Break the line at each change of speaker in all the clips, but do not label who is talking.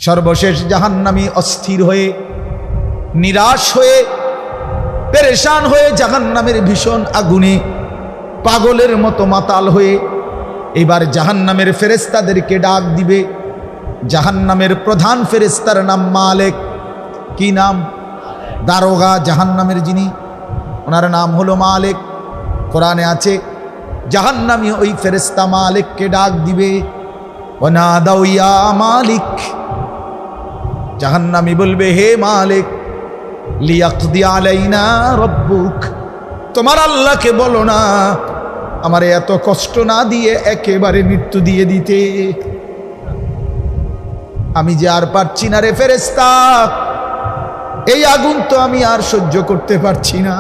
সর্বশেষ জাহান্নামী অস্থির হয়ে, নিরাশ হয়ে, পেরেশান হয়ে জাহান্নামের ভীষণ আগুনে পাগলের মতো মাতাল হয়ে এবার জাহান্নামের ফেরেশতাদেরকে ডাক দিবে। জাহান্নামের প্রধান ফেরেশতার নাম মালিক। কি নাম? দারোগা জাহান্নামের যিনি, ওনার নাম হলো মালিক। কোরআনে আছে জাহান্নামী ওই ফেরেশতা মালিককে ডাক দিবে, ওয়ানাদাউ ইয়া মালিক। জাহান্নামী বলবে, হে মালিক, লিয়াকদি আলাইনা রব্বুক, তোমার আল্লাহকে বলো না আমারে এত কষ্ট না দিয়ে একেবারে মৃত্যু দিয়ে দিতে। আমি যে আর পারছি না রে ফেরেশতা, এই আগুন তো আমি আর সহ্য করতে পারছি না,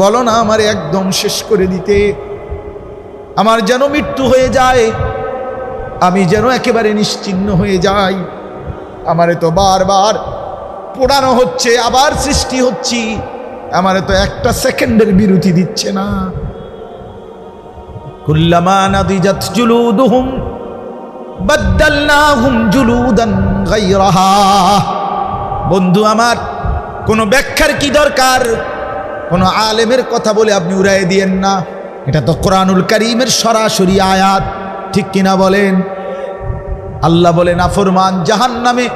বলো না আমারে একদম শেষ করে দিতে, আমার যেন মৃত্যু হয়ে যায়, আমি যেন একেবারে নিশ্চিহ্ন হয়ে যাই। আমারে তো বারবার পোড়ানো হচ্ছে, আবার সৃষ্টি হচ্ছি, আমারে তো একটা সেকেন্ডের বিরতি দিচ্ছে না। কুল্লামা নাদিজাত জুলুদুহুম বাদদালনাহুম জুলুদান গায়রাহা। বন্ধু আমার, কোনো ব্যাখ্যার কি দরকার? কোনো আলেমের কথা বলে আপনি উড়াই দিয়েন না, এটা তো কোরআনুল কারীমের সরাসরি আয়াত, ঠিক কিনা বলেন? আল্লাহ বলে নাফরমান জাহান্নামে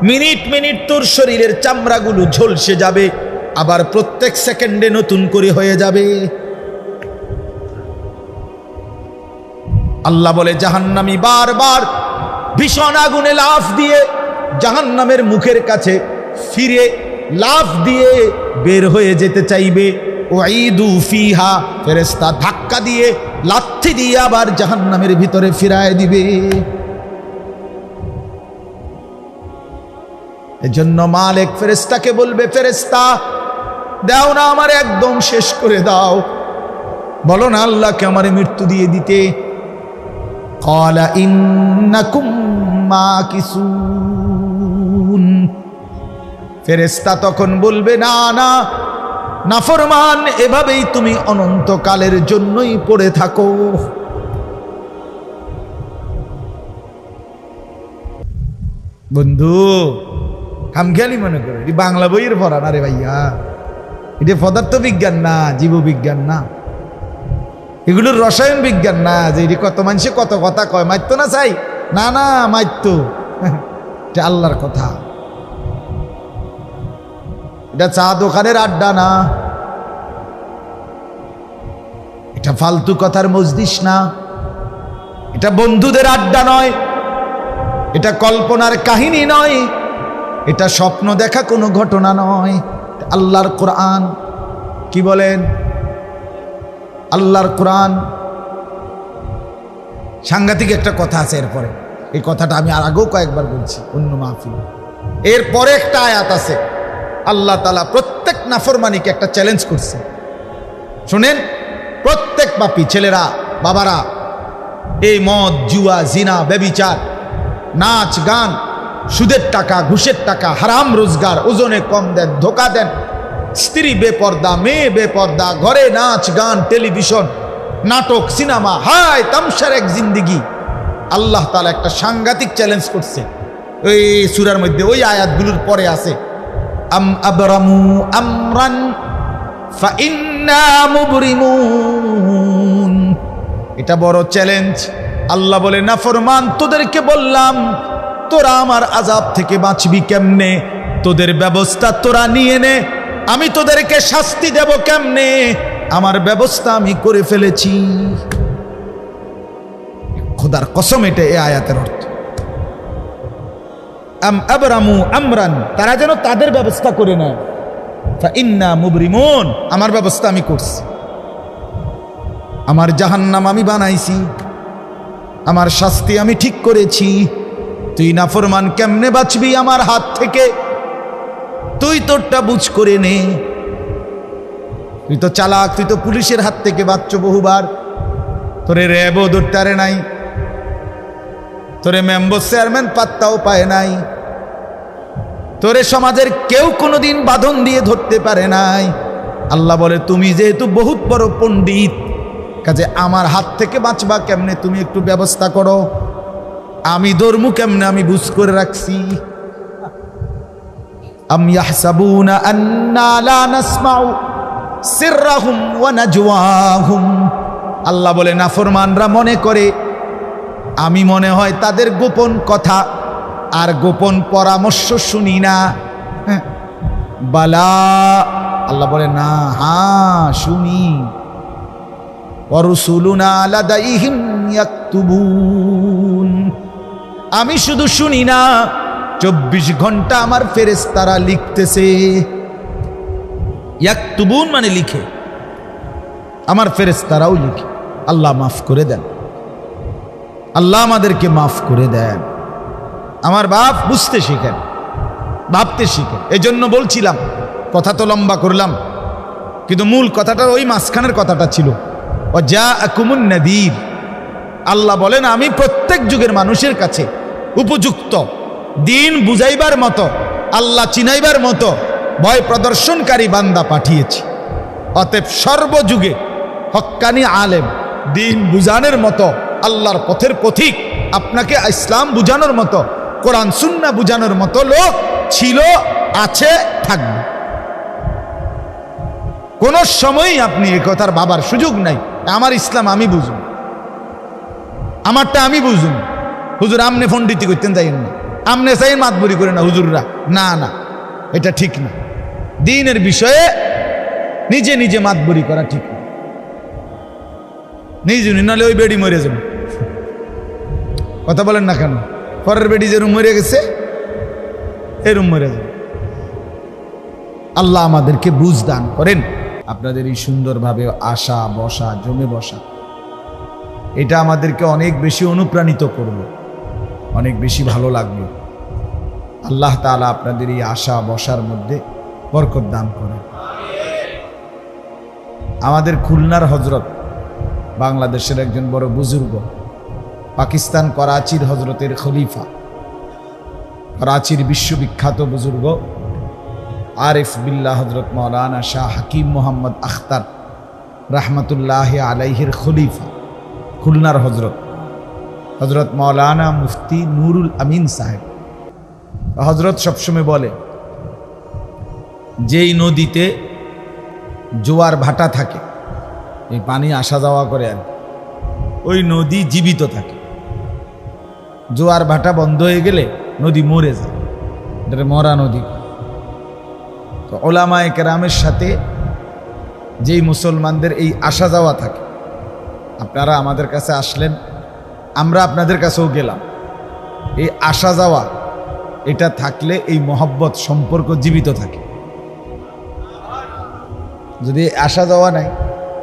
মিনিট মিনিট তোর শরীরের চামড়াগুলো ঝলসে যাবে, আবার প্রত্যেক সেকেন্ডে নতুন করে হয়ে যাবে। আল্লাহ বলে জাহান্নামী বারবার ভীষণ আগুনে লাফ দিয়ে জাহান্নামের মুখের কাছে ফিরে লাফ দিয়ে বের হয়ে যেতে চাইবে। ওয়াইদু ফিহা, ফেরেশতা ধাক্কা দিয়ে লাথি দিয়ে আবার জাহান্নামের ভিতরে ফিরায় দিবে। এজন্য মালিক ফেরেশতাকে বলবে, ফেরেশতা দাও না আমার একদম শেষ করে দাও, বলো না আল্লাহকে আমারে মৃত্যু দিয়ে দিতে। ক্বালা ইন্নাকুম মাকিসুন। ফেরেশতা তখন বলবে, না না নাফরমান, এভাবেই তুমি অনন্তকালের জন্যই পড়ে থাকো। বন্ধু খামখেয়ালি মনে করে এটি বাংলা বইয়ের পড়া না রে ভাইয়া, এটা পদার্থ বিজ্ঞান না, জীববিজ্ঞান না, এগুলোর রসায়ন বিজ্ঞান না যে এটি কত মানুষে কত কথা কয়, মাইতো না চাই, না না মাইতো, এটা আল্লাহর কথা। এটা চা দোকানের আড্ডা না, এটা ফালতু কথার মজলিস না, এটা বন্ধুদের আড্ডা নয়, এটা কল্পনার কাহিনী নয়, এটা স্বপ্ন দেখা কোনো ঘটনা নয়। আল্লাহর কোরআন। কি বলেন? আল্লাহর কোরআন। সাংঘাতিক একটা কথা আছে এরপরে, এই কথাটা আমি আর আগেও কয়েকবার বলছি অন্য মাহফিল। এরপরে একটা আয়াত আছে, আল্লাহ তাআলা প্রত্যেক নাফরমানিকে একটা চ্যালেঞ্জ করছে। শুনেন, প্রত্যেক পাপী ছেলেরা, বাবারা, এই মদ, জুয়া, জিনা, ব্যভিচার, নাচ গান, সুদের টাকা, ঘুষের টাকা, হারাম রোজগার, ওজনে কম দেন, ধোকা দেন, স্ত্রী বেপর্দা, মেয়ে বেপর্দা, ঘরে নাচ গান, টেলিভিশন, নাটক, সিনেমা, হায় তামসার এক জিন্দিগি। আল্লাহ তাআলা একটা সাংঘাতিক চ্যালেঞ্জ করছে ওই সূরার মধ্যে, ওই আয়াতগুলোর পরে আছে, আম আবরামু আমরান ফাইন্না মুবরিমুন। এটা বড় চ্যালেঞ্জ। আল্লাহ বলে নাফরমান, তোদেরকে বললাম তোরা আমার আযাব থেকে বাঁচবি কেমনে, তোদের ব্যবস্থা তোরা নিয়ে নে, আমি তোদেরকে শাস্তি দেব কেমনে, আমার ব্যবস্থা আমি করে ফেলেছি। খোদার কসম, এটা এই আয়াতের অর্থ। আম আবরামু আমরান, তারা যেন তাদের ব্যবস্থা করে নেয়, ফাইন্না মুবরিমুন, আমার ব্যবস্থা আমি করছি, আমার জাহান্নাম আমি বানাইছি, আমার শাস্তি আমি ঠিক করেছি। তুই নাফরমান কেমনে বাঁচবি আমার হাত থেকে, তুই তোরটা বুঝ করে নে। তুই তো চালাক, তুই তো পুলিশের হাত থেকে বাঁচছ বহুবার, তোরে র্যাবও ধরতে নাই, তোরে মেম্বার চেয়ারম্যান পাত্তাও পায় নাই, তোরে সমাজের কেউ কোনোদিন বাঁধন দিয়ে ধরতে পারে নাই। আল্লাহ বলে তুমি যেহেতু বহুত বড় পণ্ডিত, কাজে আমার হাত থেকে বাঁচবা কেমনে তুমি একটু ব্যবস্থা করো। আমি ধর্ম কেমনে আমি বুঝ করে রাখছি। আম ইয়াহসাবুনা আন্না লা নাসমাউ সিররাহুম ওয়া নাজওয়াহুম, আল্লাহ বলে নাফরমানরা মনে করে আমি মনে হয় তাদের গোপন কথা আর গোপন পরামর্শ শুনি না। বালা, আল্লাহ বলে না, হ্যাঁ শুনি। ওয়ারুসুলুনা লাদাইহিম ইয়াকতুবুন, আমি শুধু শুনি না, 24 ঘন্টা আমার ফেরেশতারা লিখতেছে। ইয়াকতুবুন মানে লিখে, আমার ফেরেশতারাও লিখে। আল্লাহ মাফ করে দেন, আল্লাহ আমাদেরকে মাফ করে দেন। আমার বাপ বুঝতে শিখেন, ভাবতে শিখেন। এই জন্য বলছিলাম, কথা তো লম্বা করলাম, কিন্তু মূল কথাটা ওই মাঝখানের কথাটা ছিল, ওয়াজাআকুমুন নাযীর। আল্লাহ বলেন আমি প্রত্যেক যুগের মানুষের কাছে উপযুক্ত দিন বুঝাইবার মতো, আল্লাহ চিনাইবার মতো ভয় প্রদর্শনকারী বান্দা পাঠিয়েছি। অতএব সর্বযুগে হক্কানি আলেম, দিন বুঝানোর মতো, আল্লাহর পথের পথিক, আপনাকে ইসলাম বুঝানোর মতো, কোরআন সুন্নাহ বুঝানোর মতো লোক ছিল, আছে, থাকবে। কোন সময়ই আপনি এ কথার ভাবার সুযোগ নাই আমার ইসলাম আমি বুঝুন, আমারটা আমি বুঝুন। হুজুর আমনে পণ্ডিতি করতেন যাইন না, আমনে চাই মাতবরি করে না হুজুররা, না না, এটা ঠিক না। দ্বীনের বিষয়ে নিজে নিজে মাতবরি করা ঠিক না। নিজে নাহলে ওই বেডি মরে যাবে। কথা বলেন না কেন? পরের বেডি যে রুম মরে গেছে, এই রুম মরে যাবে। আল্লাহ আমাদেরকে বুঝ দান করেন। আপনাদের এই সুন্দরভাবে আসা বসা, জমে বসা, এটা আমাদেরকে অনেক বেশি অনুপ্রাণিত করবে, অনেক বেশি ভালো লাগবে। আল্লাহ তাআলা আপনাদের এই আসা বসার মধ্যে বরকত দান করেন। আমাদের খুলনার হজরত, বাংলাদেশের একজন বড় বুজুর্গ, পাকিস্তান করাচির হজরতের খলিফা, করাচির বিশ্ববিখ্যাত বুজুর্গ আরিফ বিল্লাহ হজরত মৌলানা শাহ হাকিম মোহাম্মদ আখতার রহমতুল্লাহ আলাইহির খলিফা, খুলনার হজরত, হজরত মৌলানা মুফতি নুরুল আমিন সাহেব, হজরত সবসময় বলে যেই নদীতে জোয়ার ভাটা থাকে, এই পানি আসা যাওয়া করে, আর ওই নদী জীবিত থাকে। জোয়ার ভাটা বন্ধ হয়ে গেলে নদী মরে যায়, এটা মরা নদী। তো ওলামায়ে কেরামের সাথে যেই মুসলমানদের এই আসা যাওয়া থাকে, আপনারা আমাদের কাছে আসলেন, আমরা আপনাদের কাছেও গেলাম, এই আসা যাওয়া এটা থাকলে এই মহব্বত সম্পর্ক জীবিত থাকে। যদি আসা যাওয়া নাই,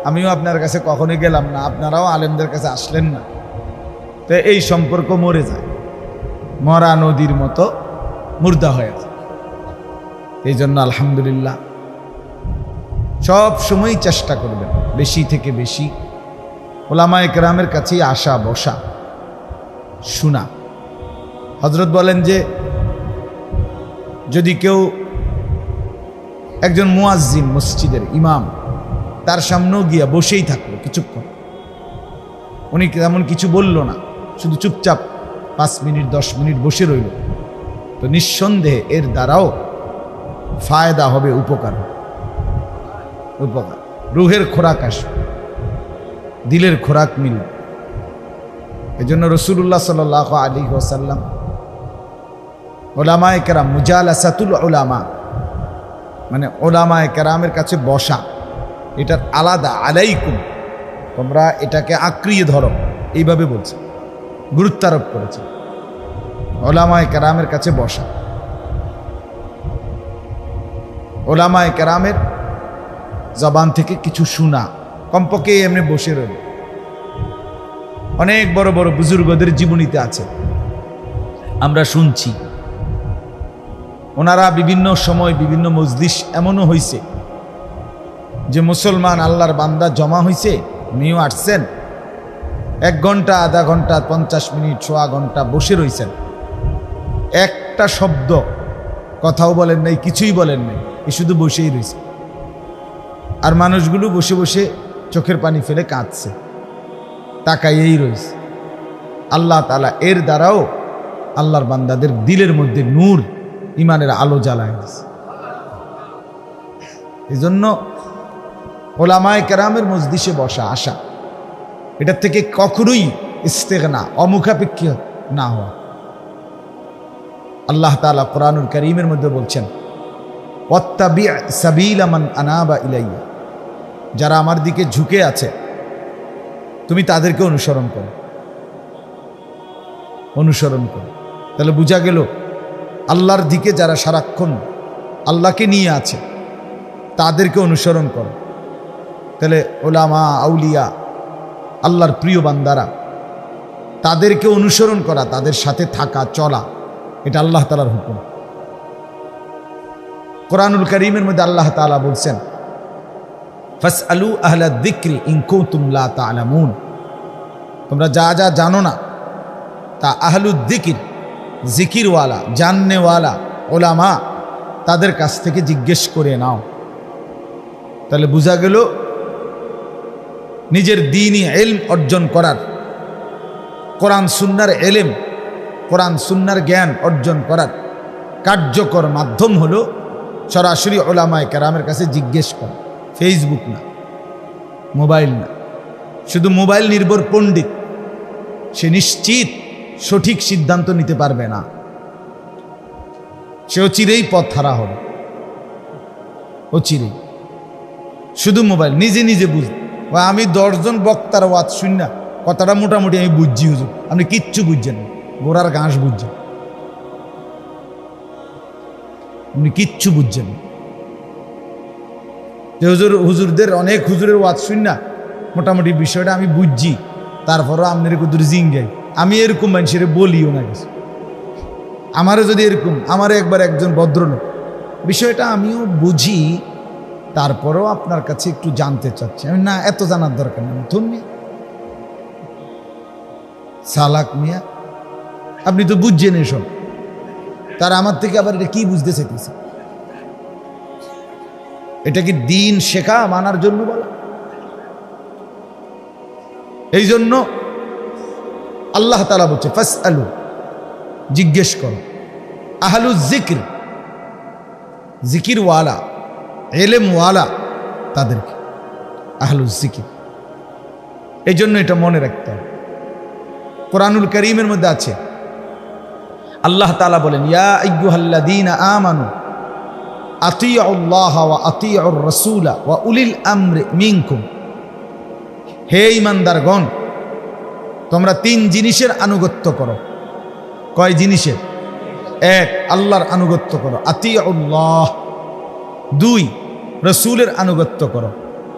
আমিও আপনার কাছে কখনোই গেলাম না, আপনারাও আলেমদের কাছে আসলেন না, তো এই সম্পর্ক মরে যায়, মরা নদীর মতো মুর্দা হয়ে যায়। এই জন্য আলহামদুলিল্লাহ সব সময় চেষ্টা করবেন বেশি থেকে বেশি ওলামায়ে কেরামের কাছেই আসা বসা শোনা। হযরত বলেন যে যদি কেউ একজন মুয়াজ্জিন, মসজিদের ইমাম, তার সামনেও গিয়া বসেই থাকলো কিছুক্ষণ, উনি তেমন কিছু বলল না, শুধু চুপচাপ 5 মিনিট 10 মিনিট বসে রইল, তো নিঃসন্দেহে এর দ্বারাও ফায়দা হবে, উপকার, রুহের খোরাক আসবে, দিলের খোরাক মিলবে। এজন্য রাসূলুল্লাহ সাল্লাল্লাহু আলাইহি ওয়াসাল্লাম উলামায়ে কেরাম, মুজালাসাতুল উলামা মানে উলামায়ে কেরামের কাছে বসা, এটার আলাদা, আলাইকুম, তোমরা এটাকে আঁকড়িয়ে ধরো, এইভাবে বলছে, গুরুত্বারোপ করেছে। উলামায়ে কেরামের কাছে বসা, উলামায়ে কেরামের জবান থেকে কিছু শোনা, কমপক্ষে এমনি বসে রইল। অনেক বড় বড় বুজুর্গদের জীবনীতে আছে, আমরা শুনছি, ওনারা বিভিন্ন সময় বিভিন্ন মজলিস এমনও হয়েছে যে মুসলমান আল্লাহর বান্দা জমা হয়েছে, উনিও আসছেন, 1 ঘন্টা, আধা ঘন্টা, 50 মিনিট, 1/4 ঘন্টা বসে রয়েছেন, একটা শব্দ কথাও বলেন নাই, কিছুই বলেন নাই, এ শুধু বসেই রয়েছে। আর মানুষগুলো বসে বসে চোখের পানি ফেলে কাঁদছে, তাকাইয়েই রয়েছে। আল্লাহ তাআলা এর দ্বারাও আল্লাহর বান্দাদের দিলের মধ্যে নূর ইমানের আলো জ্বালায় দিয়েছে। এই জন্য ওলামায়ে কেরামের মজলিসে বসা আসা, এটার থেকে কখনোই ইস্তেগনা, অমুখাপেক্ষী না হওয়া। আল্লাহ তাআলা কোরআনুল কারীমের মধ্যে বলছেন, ওয়াত্তাবি' সাবিলা মান আনাবা ইলাইয়া, যারা আমার দিকে ঝুঁকে আছে তুমি তাদেরকে অনুসরণ করো, অনুসরণ করো। তাহলে বোঝা গেল আল্লাহর দিকে যারা সারাক্ষণ আল্লাহকে নিয়ে আছে তাদেরকে অনুসরণ করো। তাহলে ওলামা, আউলিয়া, আল্লাহর প্রিয় বান্দারা, তাদেরকে অনুসরণ করা, তাদের সাথে থাকা, চলা, এটা আল্লাহ তাআলার হুকুম। কোরআনুল কারীমের মধ্যে আল্লাহ তাআলা বলছেন, ফাসআলু আহলা যিকরি ইন কুনতুম লা তা'লামুন, তোমরা যা যা জানো না তা আহলুদ যিকির, জিকিরওয়ালা, জাননেওয়ালা ওলামা, তাদের কাছ থেকে জিজ্ঞেস করে নাও। তাহলে বোঝা গেল নিজের দ্বীনি ইলম অর্জন করার, কোরআন সুন্নাহর ইলম, কোরআন সুন্নাহর জ্ঞান অর্জন করার কার্যকর মাধ্যম হলো সরাসরি ওলামায়ে কেরামের কাছে জিজ্ঞেস করা। ফেসবুক না, মোবাইল না। শুধু মোবাইল নির্ভর পণ্ডিত সে নিশ্চিত সঠিক সিদ্ধান্ত নিতে পারবে না, সে চিরেই পথ হারা হবে, ও চিরেই। শুধু মোবাইল, নিজে নিজে বুঝ, আমি 10 জন বক্তার ওয়াজ শুন না, কথাটা মোটামুটি আমি বুঝছি হুজুর, আপনি কিচ্ছু বুঝছেন না, গোড়ার ঘাস বুঝছেন, আপনি কিচ্ছু বুঝছেন না। যে হুজুরদের অনেক হুজুরের ওয়াজ শুন না, মোটামুটি বিষয়টা আমি বুঝছি, তারপরও আপনার কুদুর জিঙ্গাই। আমি এরকম মানুষের বলিও না কিছু। আমারও যদি এরকম, আমারও একবার একজন ভদ্রলোক, বিষয়টা আমিও বুঝি, তারপরেও আপনার কাছে একটু জানতে চাচ্ছি। আমি, না, এত জানার দরকার নেই, তুমি সালাক মিয়া, আপনি তো বুঝছেন এসব, তার আমার থেকে আবার এটা কি বুঝতে চাইতেছে? এটা কি দিন শেখা মানার জন্য বলা? এই জন্য আল্লাহ তাআলা বলছে, ফাসআলু, জিজ্ঞেস করো, আহলু যিকর, জিকিরওয়ালা, ইলমওয়ালা, তাদেরকে আহলু যিকর। এই জন্য এটা মনে রাখতে হবে। কোরআনুল কারীমের মধ্যে আছে, আল্লাহ তাআলা বলেন, ইয়া আইয়ুহাল্লাযীনা আমানু আতিউল্লাহ ওয়া আতিউর রাসূলা ওয়া উলিল আমরি মিনকুম, হে ঈমানদারগণ, তোমরা 3 জিনিসের আনুগত্য করো। কয় জিনিসের? 1, আল্লাহর আনুগত্য করো, আতিউল্লাহ। 2, রাসূলের আনুগত্য করো,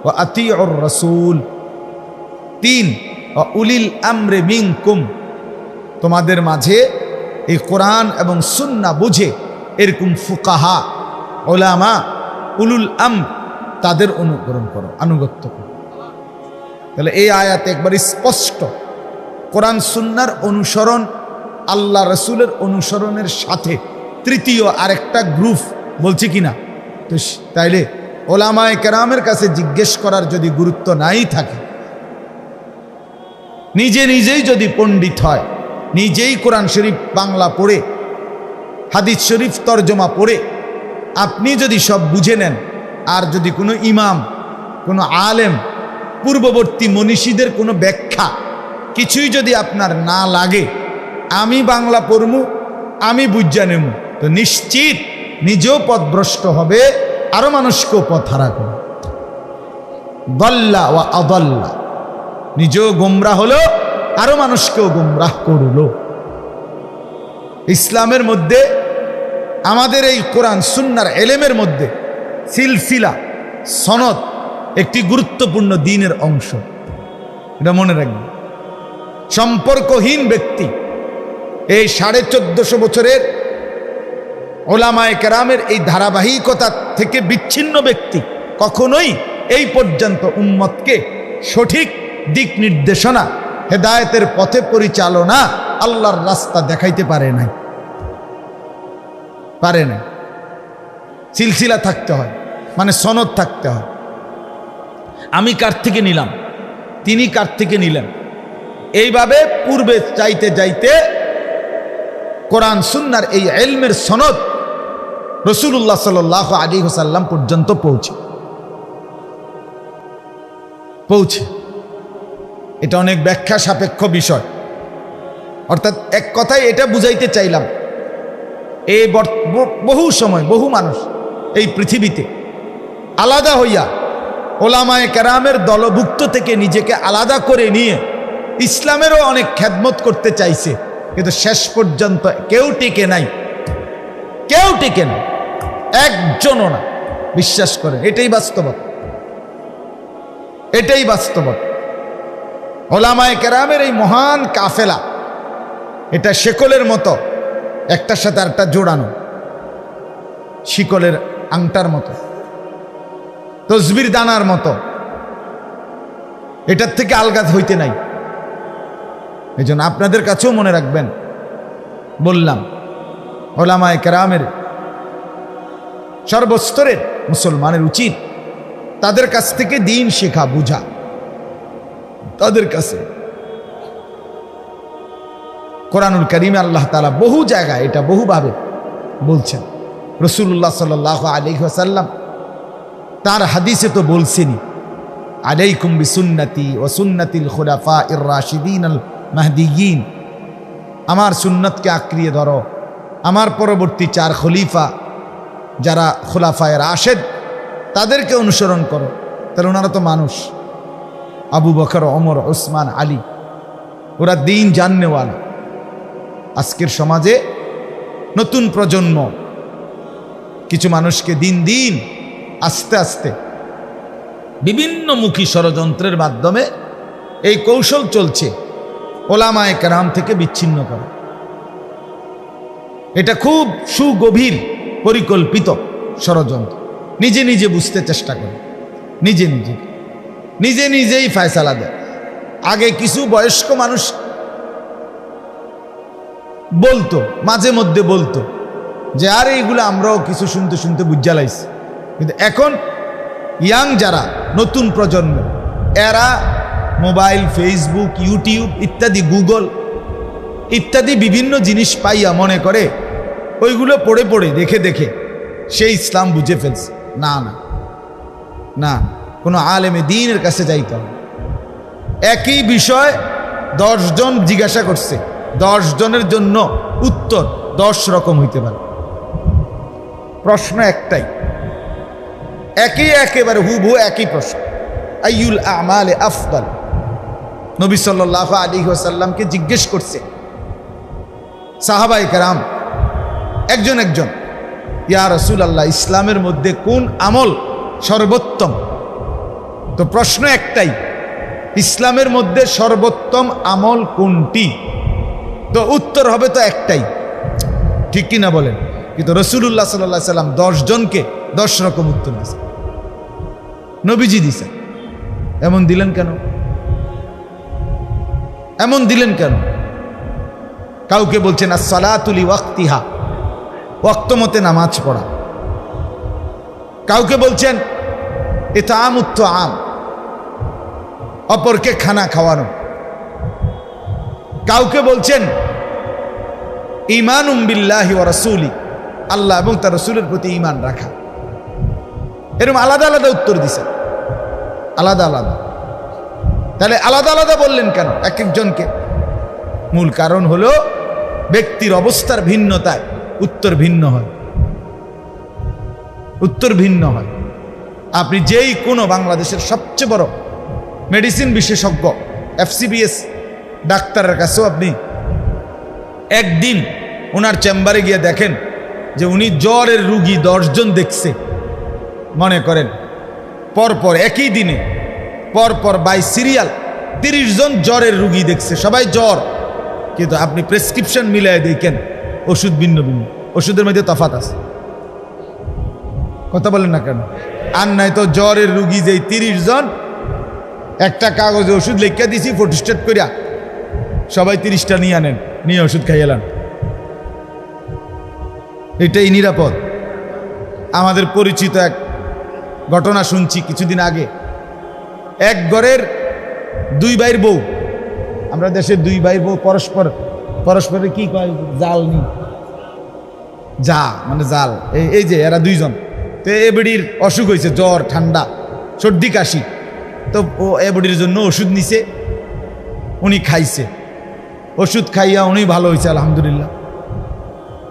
ওয়া আতিউর রাসূল। 3, ওয়া উলিল আমরি মিনকুম, তোমাদের মাঝে এই কোরআন এবং সুন্নাহ বুঝে এরকম ফুকাহা, উলামা, উলুল আমর, তাদের অনুকরণ করো, আনুগত্য করো। তাহলে এই আয়াতে একবার স্পষ্ট কোরআন সুন্নাহর অনুসরণ, আল্লাহ রসুলের অনুসরণের সাথে তৃতীয় আরেকটা গ্রুপ বলছে কিনা? তো তাইলে ওলামায়ে কেরামের কাছে জিজ্ঞেস করার যদি গুরুত্ব নাই থাকে, নিজে নিজেই যদি পণ্ডিত হয়, নিজেই কোরআন শরীফ বাংলা পড়ে, হাদিস শরীফ তরজমা পড়ে আপনি যদি সব বুঝে নেন, আর যদি কোনো ইমাম, কোনো আলেম, পূর্ববর্তী মনীষীদের কোনো ব্যাখ্যা কিছুই যদি আপনার না লাগে, আমি বাংলা পড়মু, আমি বুঝা নেমু, তো নিশ্চিত নিজেও পথভ্রষ্ট হবে, আরো মানুষকেও পথ হারা করবে। দল্লা ওয়া আদাল্লা, নিজেও গোমরাহ হলো, আরো মানুষকেও গোমরাহ করলো। ইসলামের মধ্যে, আমাদের এই কোরআন সুন্নাহর ইলমের মধ্যে সিলসিলা, সনদ একটি গুরুত্বপূর্ণ দ্বীনের অংশ, এটা মনে রাখবেন। সম্পর্কহীন ব্যক্তি, এই 1450 বছরের ওলামায়ে কেরামের এই ধারাবাহিকতা থেকে বিচ্ছিন্ন ব্যক্তি কখনোই এই পর্যন্ত উম্মতকে সঠিক দিক নির্দেশনা, হেদায়েতের পথে পরিচালনা, আল্লাহর রাস্তা দেখাইতে পারে নাই, পারে না। সিলসিলা থাকতে হয়, মানে সনদ থাকতে হয়। আমি কার থেকে নিলাম, তিনি কার থেকে নিলেন, এইভাবে পূর্বে চাইতে যাইতে কোরআন সুন্নাহর এই ইলমের সনদ রাসূলুল্লাহ সাল্লাল্লাহু আলাইহি ওয়াসাল্লাম পর্যন্ত পৌঁছে। এটা অনেক ব্যাখ্যা সাপেক্ষ বিষয়। অর্থাৎ এক কথায় এটা বুঝাইতে চাইলাম, এই বহু সময় বহু মানুষ এই পৃথিবীতে আলাদা হইয়া ওলামায়ে কেরামের দলভুক্ত থেকে নিজেকে আলাদা করে নিয়ে ইসলামেরও অনেক খেদমত করতে চাইছে, কিন্তু শেষ পর্যন্ত কেউ টিকে নাই, একজনও না। বিশ্বাস করেন, এটাই বাস্তবতা। ওলামায়ে কেরামের এই মহান কাফেলা, এটা শিকলের মতো, একটার সাথে আরেকটা জোড়ানো, শিকলের আংটার মতো, তসবির দানার মতো, এটার থেকে আলগা হইতে নাই। এই জন্য আপনাদের কাছেও মনে রাখবেন, বললাম ওলামায়ে কেরামের সর্বস্তরের মুসলমানের উচিত তাদের কাছ থেকে দ্বীন শেখা, বুঝা। তাদের কাছে কোরআনুল কারীমে আল্লাহ তাআলা বহু জায়গায় এটা বহুভাবে বলছেন। রাসূলুল্লাহ সাল্লাল্লাহু আলাইহি ওয়াসাল্লাম তার হাদিসে তো বলছেনই, আলাইকুম বিসুন্নতি ওয়া সুন্নাতিল খুলাফাইর রাশিদিন আল মাহদিয়িন, আমার সুন্নতকে আঁকড়িয়ে ধরো, আমার পরবর্তী 4 খলিফা যারা খুলাফায়ে রাশেদ তাদেরকে অনুসরণ করো। তাহলে ওনারা তো মানুষ, আবু বকর, ওমর, ওসমান, আলী, ওরা দ্বীন জাননেওয়ালা। আজকের সমাজে নতুন প্রজন্ম কিছু মানুষকে দিন আস্তে আস্তে বিভিন্নমুখী ষড়যন্ত্রের মাধ্যমে এই কৌশল চলছে ওলামায়ে কেরাম থেকে বিচ্ছিন্ন করা। এটা খুব সুগভীর পরিকল্পিত ষড়যন্ত্র। নিজে বুঝতে চেষ্টা করে, নিজেই ফয়সালা দেয়। আগে কিছু বয়স্ক মানুষ বলতো, মাঝে মধ্যে বলতো যে আরে এইগুলো আমরাও কিছু শুনতে বুঝা লাইছি, কিন্তু এখন ইয়াং যারা নতুন প্রজন্ম, এরা মোবাইল, ফেসবুক, ইউটিউব ইত্যাদি, গুগল ইত্যাদি বিভিন্ন জিনিস পাইয়া মনে করে ওইগুলো পড়ে দেখে সে ইসলাম বুঝে ফেলছে। না, কোনো আলেমে দ্বীনের কাছে যাইতে হবে। একই বিষয় 10 জন জিজ্ঞাসা করছে, 10 জনের জন্য উত্তর 10 রকম হইতে পারে। প্রশ্ন একটাই, একেবারে হুবহু একই প্রশ্ন, আইয়ুল আমালে আফদাল। নবী সাল্লাল্লাহু আলাইহি ওয়াসাল্লামকে জিজ্ঞেস করছে সাহাবায়ে কেরাম একজন, ইয়া রাসূলুল্লাহ, ইসলামের মধ্যে কোন আমল সর্বোত্তম? তো প্রশ্ন একটাই, ইসলামের মধ্যে সর্বোত্তম আমল কোনটি? তো উত্তর হবে তো একটাই, ঠিক কিনা বলেন? কিন্তু রাসূলুল্লাহ সাল্লাল্লাহু আলাইহি ওয়াসাল্লাম 10 জনকে 10 রকম উত্তর দিয়েছে, নবীজি দিছে। এমন দিলেন কেন? কাউকে বলছেন as-সালাতু লিওয়াক্তিহা, ওয়াক্ত মতে নামাজ পড়া। কাউকে বলছেন ইতআমুত তুআম, অপরকে খানা খাওয়ানো। কাউকে বলছেন ঈমানুম বিল্লাহি ওয়া রাসূলি, আল্লাহ এবং তার রাসূলের প্রতি ঈমান রাখা। এরকম আলাদা উত্তর দিছেন, আলাদা। তাহলে আলাদা বললেন কেন এক একজনকে? মূল কারণ হলো ব্যক্তির অবস্থার ভিন্নতায় উত্তর ভিন্ন হয়। আপনি যেই কোনো বাংলাদেশের সবচেয়ে বড় মেডিসিন বিশেষজ্ঞ FCBS ডাক্তারের কাছেও আপনি একদিন ওনার চেম্বারে গিয়ে দেখেন যে উনি জ্বরের রুগী 10 জন দেখছে, মনে করেন পরপর একই দিনে পরপর বাই সিরিয়াল 30 জন জ্বরের রুগী দেখছে, সবাই জ্বর, কিন্তু আপনি প্রেসক্রিপশন মিলাই দেখেন ওষুধ ভিন্ন, ওষুধের মধ্যে তফাৎ আছে। কথা বলেন না কেন? আর নাই তো জ্বরের রুগী যেই 30 জন, একটা কাগজে ওষুধ লিখে দিছি, ফটোস্টেট করিয়া সবাই 30টা নিয়ে আনেন, নিয়ে ওষুধ খাইয়েলাম। এটাই নিরাপদ? আমাদের পরিচিত এক ঘটনা শুনছি কিছুদিন আগে, এক ঘরের 2 ভাইয়ের বউ, আমরা দেশের 2 ভাইয়ের বউ পরস্পরে কি কয়, জাল নি যা মানে জাল, এই যে এরা দুইজন, তো এবিডির অসুখ হয়েছে, জ্বর ঠান্ডা সর্দি কাশি, তো ও এবিডির জন্য ওষুধ নিছে, উনি খাইছে, ওষুধ খাইয়া উনি ভালো হয়েছে আলহামদুলিল্লাহ।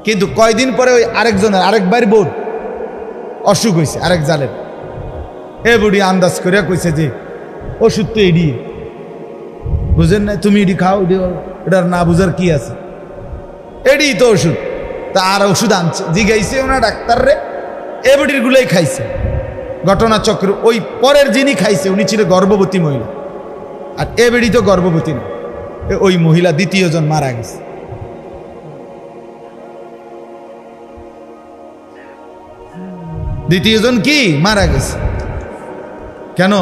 কিন্তু কয়দিন পরে ওই আরেকজনের আরেকবার বোন অসুখ হয়েছে আরেক জালের, এ বুড়ি আন্দাজ করিয়া কইছে যে ওষুধ তো এডি, বুঝেন না তুমি এডি খাও, এটার না বুঝার কি আছে, এডি তো ওষুধ। তা আর ওষুধ আনছে, জিগাইছে ওনার ডাক্তার রে, এ বুড়ির গুলোই খাইছে। ঘটনা চক্র ওই পরের যিনি খাইছে উনি ছিল গর্ভবতী মহিলা, আর এ বেড়ি তো গর্ভবতী না, ওই মহিলা দ্বিতীয় জন মারা গেছে। দ্বিতীয় জন কি মারা গেছে কেন?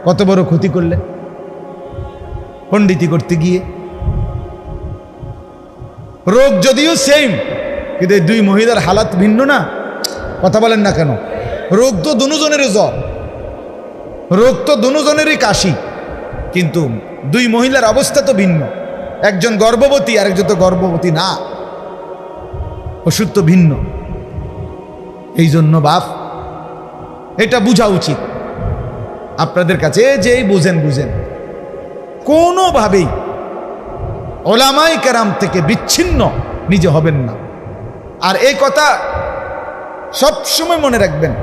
কত বড় ক্ষতি করলে পণ্ডিতি করতে গিয়ে। রোগ যদিও সেম, কিন্তু দুই মহিলার হালাত ভিন্ন না। কথা বলেন না কেন? রোগ তো দুজনেরই জ্বর, রোগ তো দুজনেরই কাশি, কিন্তু দুই মহিলার অবস্থা তো ভিন্ন। একজন গর্ভবতী আর একজন তো গর্ভবতী না, ওষুধ তো ভিন্ন। এই জন্য বাপ এটা বোঝা উচিত আপনাদের কাছে, যেই বুঝেন বুঝেন, কোনোভাবেই ওলামায়ে কেরাম থেকে বিচ্ছিন্ন নিজে হবেন না। আর এই কথা সবসময় মনে রাখবেন,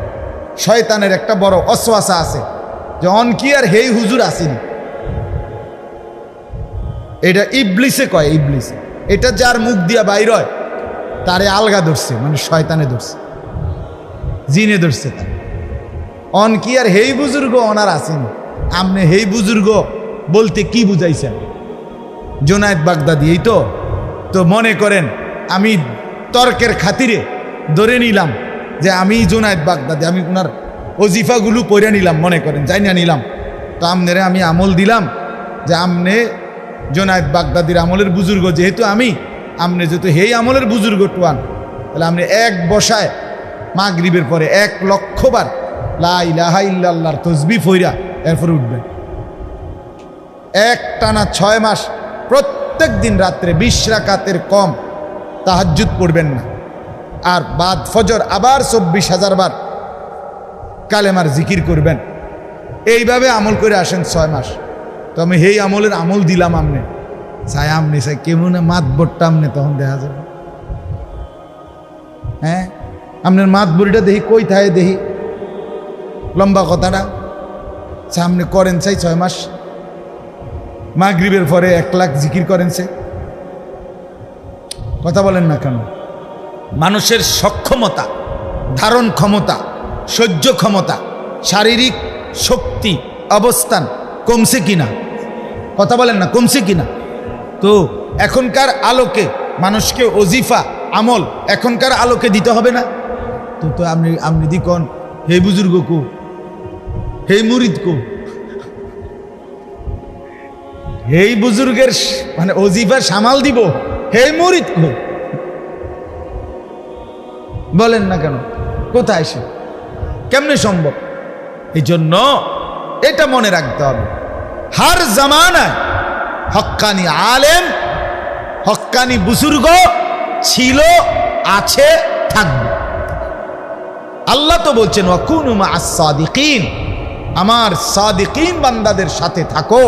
শয়তানের একটা বড় অসওয়াসা আছে যে অনকি আর হেই হুজুর আসেনি, এটা ইবলিসে কয়, ইবলিস। এটা যার মুখ দিয়া বাইর হয় তারে আলগা ধরছে, মানে শয়তানে ধরছে, জিনে ধরছে তার। অনকি আর হেই বুজুর্গ ওনার আসেনি। আপনি হেই বুজুর্গ বলতে কি বুঝাইছেন? জুনায়েদ বাগদাদি, এই তো মনে করেন আমি তর্কের খাতিরে ধরে নিলাম যে আমি জুনায়েদ বাগদাদি, আমি ওনার ওজিফাগুলো পড়ে নিলাম, মনে করেন যাই না নিলাম, তো আমনেরে আমি আমল দিলাম যে আমনে জুনায়েদ বাগদাদির আমলের বুজুর্গ, যেহেতু আমি আমনে যেহেতু হেই আমলের বুজুর্গ টুয়ান, তাহলে আপনি এক বসায় মাগরিবের পরে 1,00,000 বার লা ইলাহা ইল্লাল্লাহর তাসবিহ পড়া এরপরে উঠবেন। টানা 6 মাস প্রত্যেক দিন রাত্রে 20 রাকাতের কম তাহাজ্জুদ পড়বেন না, আর বাদ ফজর আবার 24,000 বার কালেমার জিকির করবেন। এইভাবে আমল করে আসেন 6 মাস। তো আমি হেই আমলের আমল দিলাম, আমনে চাই আমনে চাই কেমন মাত বট্টা আমনে তখন দেখা যাবে। হ্যাঁ, আপনার মাত বড়িটা দেখি কই থাকে, দেখি লম্বা কথাটা সামনে করেন চাই 6 মাস, মাগরিবের পরে 1,00,000 জিকির করেন সে। কথা বলেন না কেন? মানুষের সক্ষমতা, ধারণ ক্ষমতা, সহ্য ক্ষমতা, শারীরিক শক্তি অবস্থান কমছে কিনা? কথা বলেন না, কমছে কিনা? তো এখনকার আলোকে মানুষকে ওজিফা আমল এখনকার আলোকে দিতে হবে না? তো আপনি দিকন হে বুজুর্গ কো, হে মুরিদ কো, হেই বুজুর্গের মানে ওজিফা সামাল দিব, হে মুরিদ কো বলেন না কেন? কোথায় সে? কেমনে সম্ভব? এই জন্য এটা মনে রাখতে হবে, হার জামানায় হক্কানি আলেম, হক্কানি বুজুর্গ ছিল, আছে, থাকবে। আল্লাহ তো বলছেন ওয়াকুনু মা'আস সাদিকিন, আমার সাদিকিন বান্দাদের সাথে থাকো।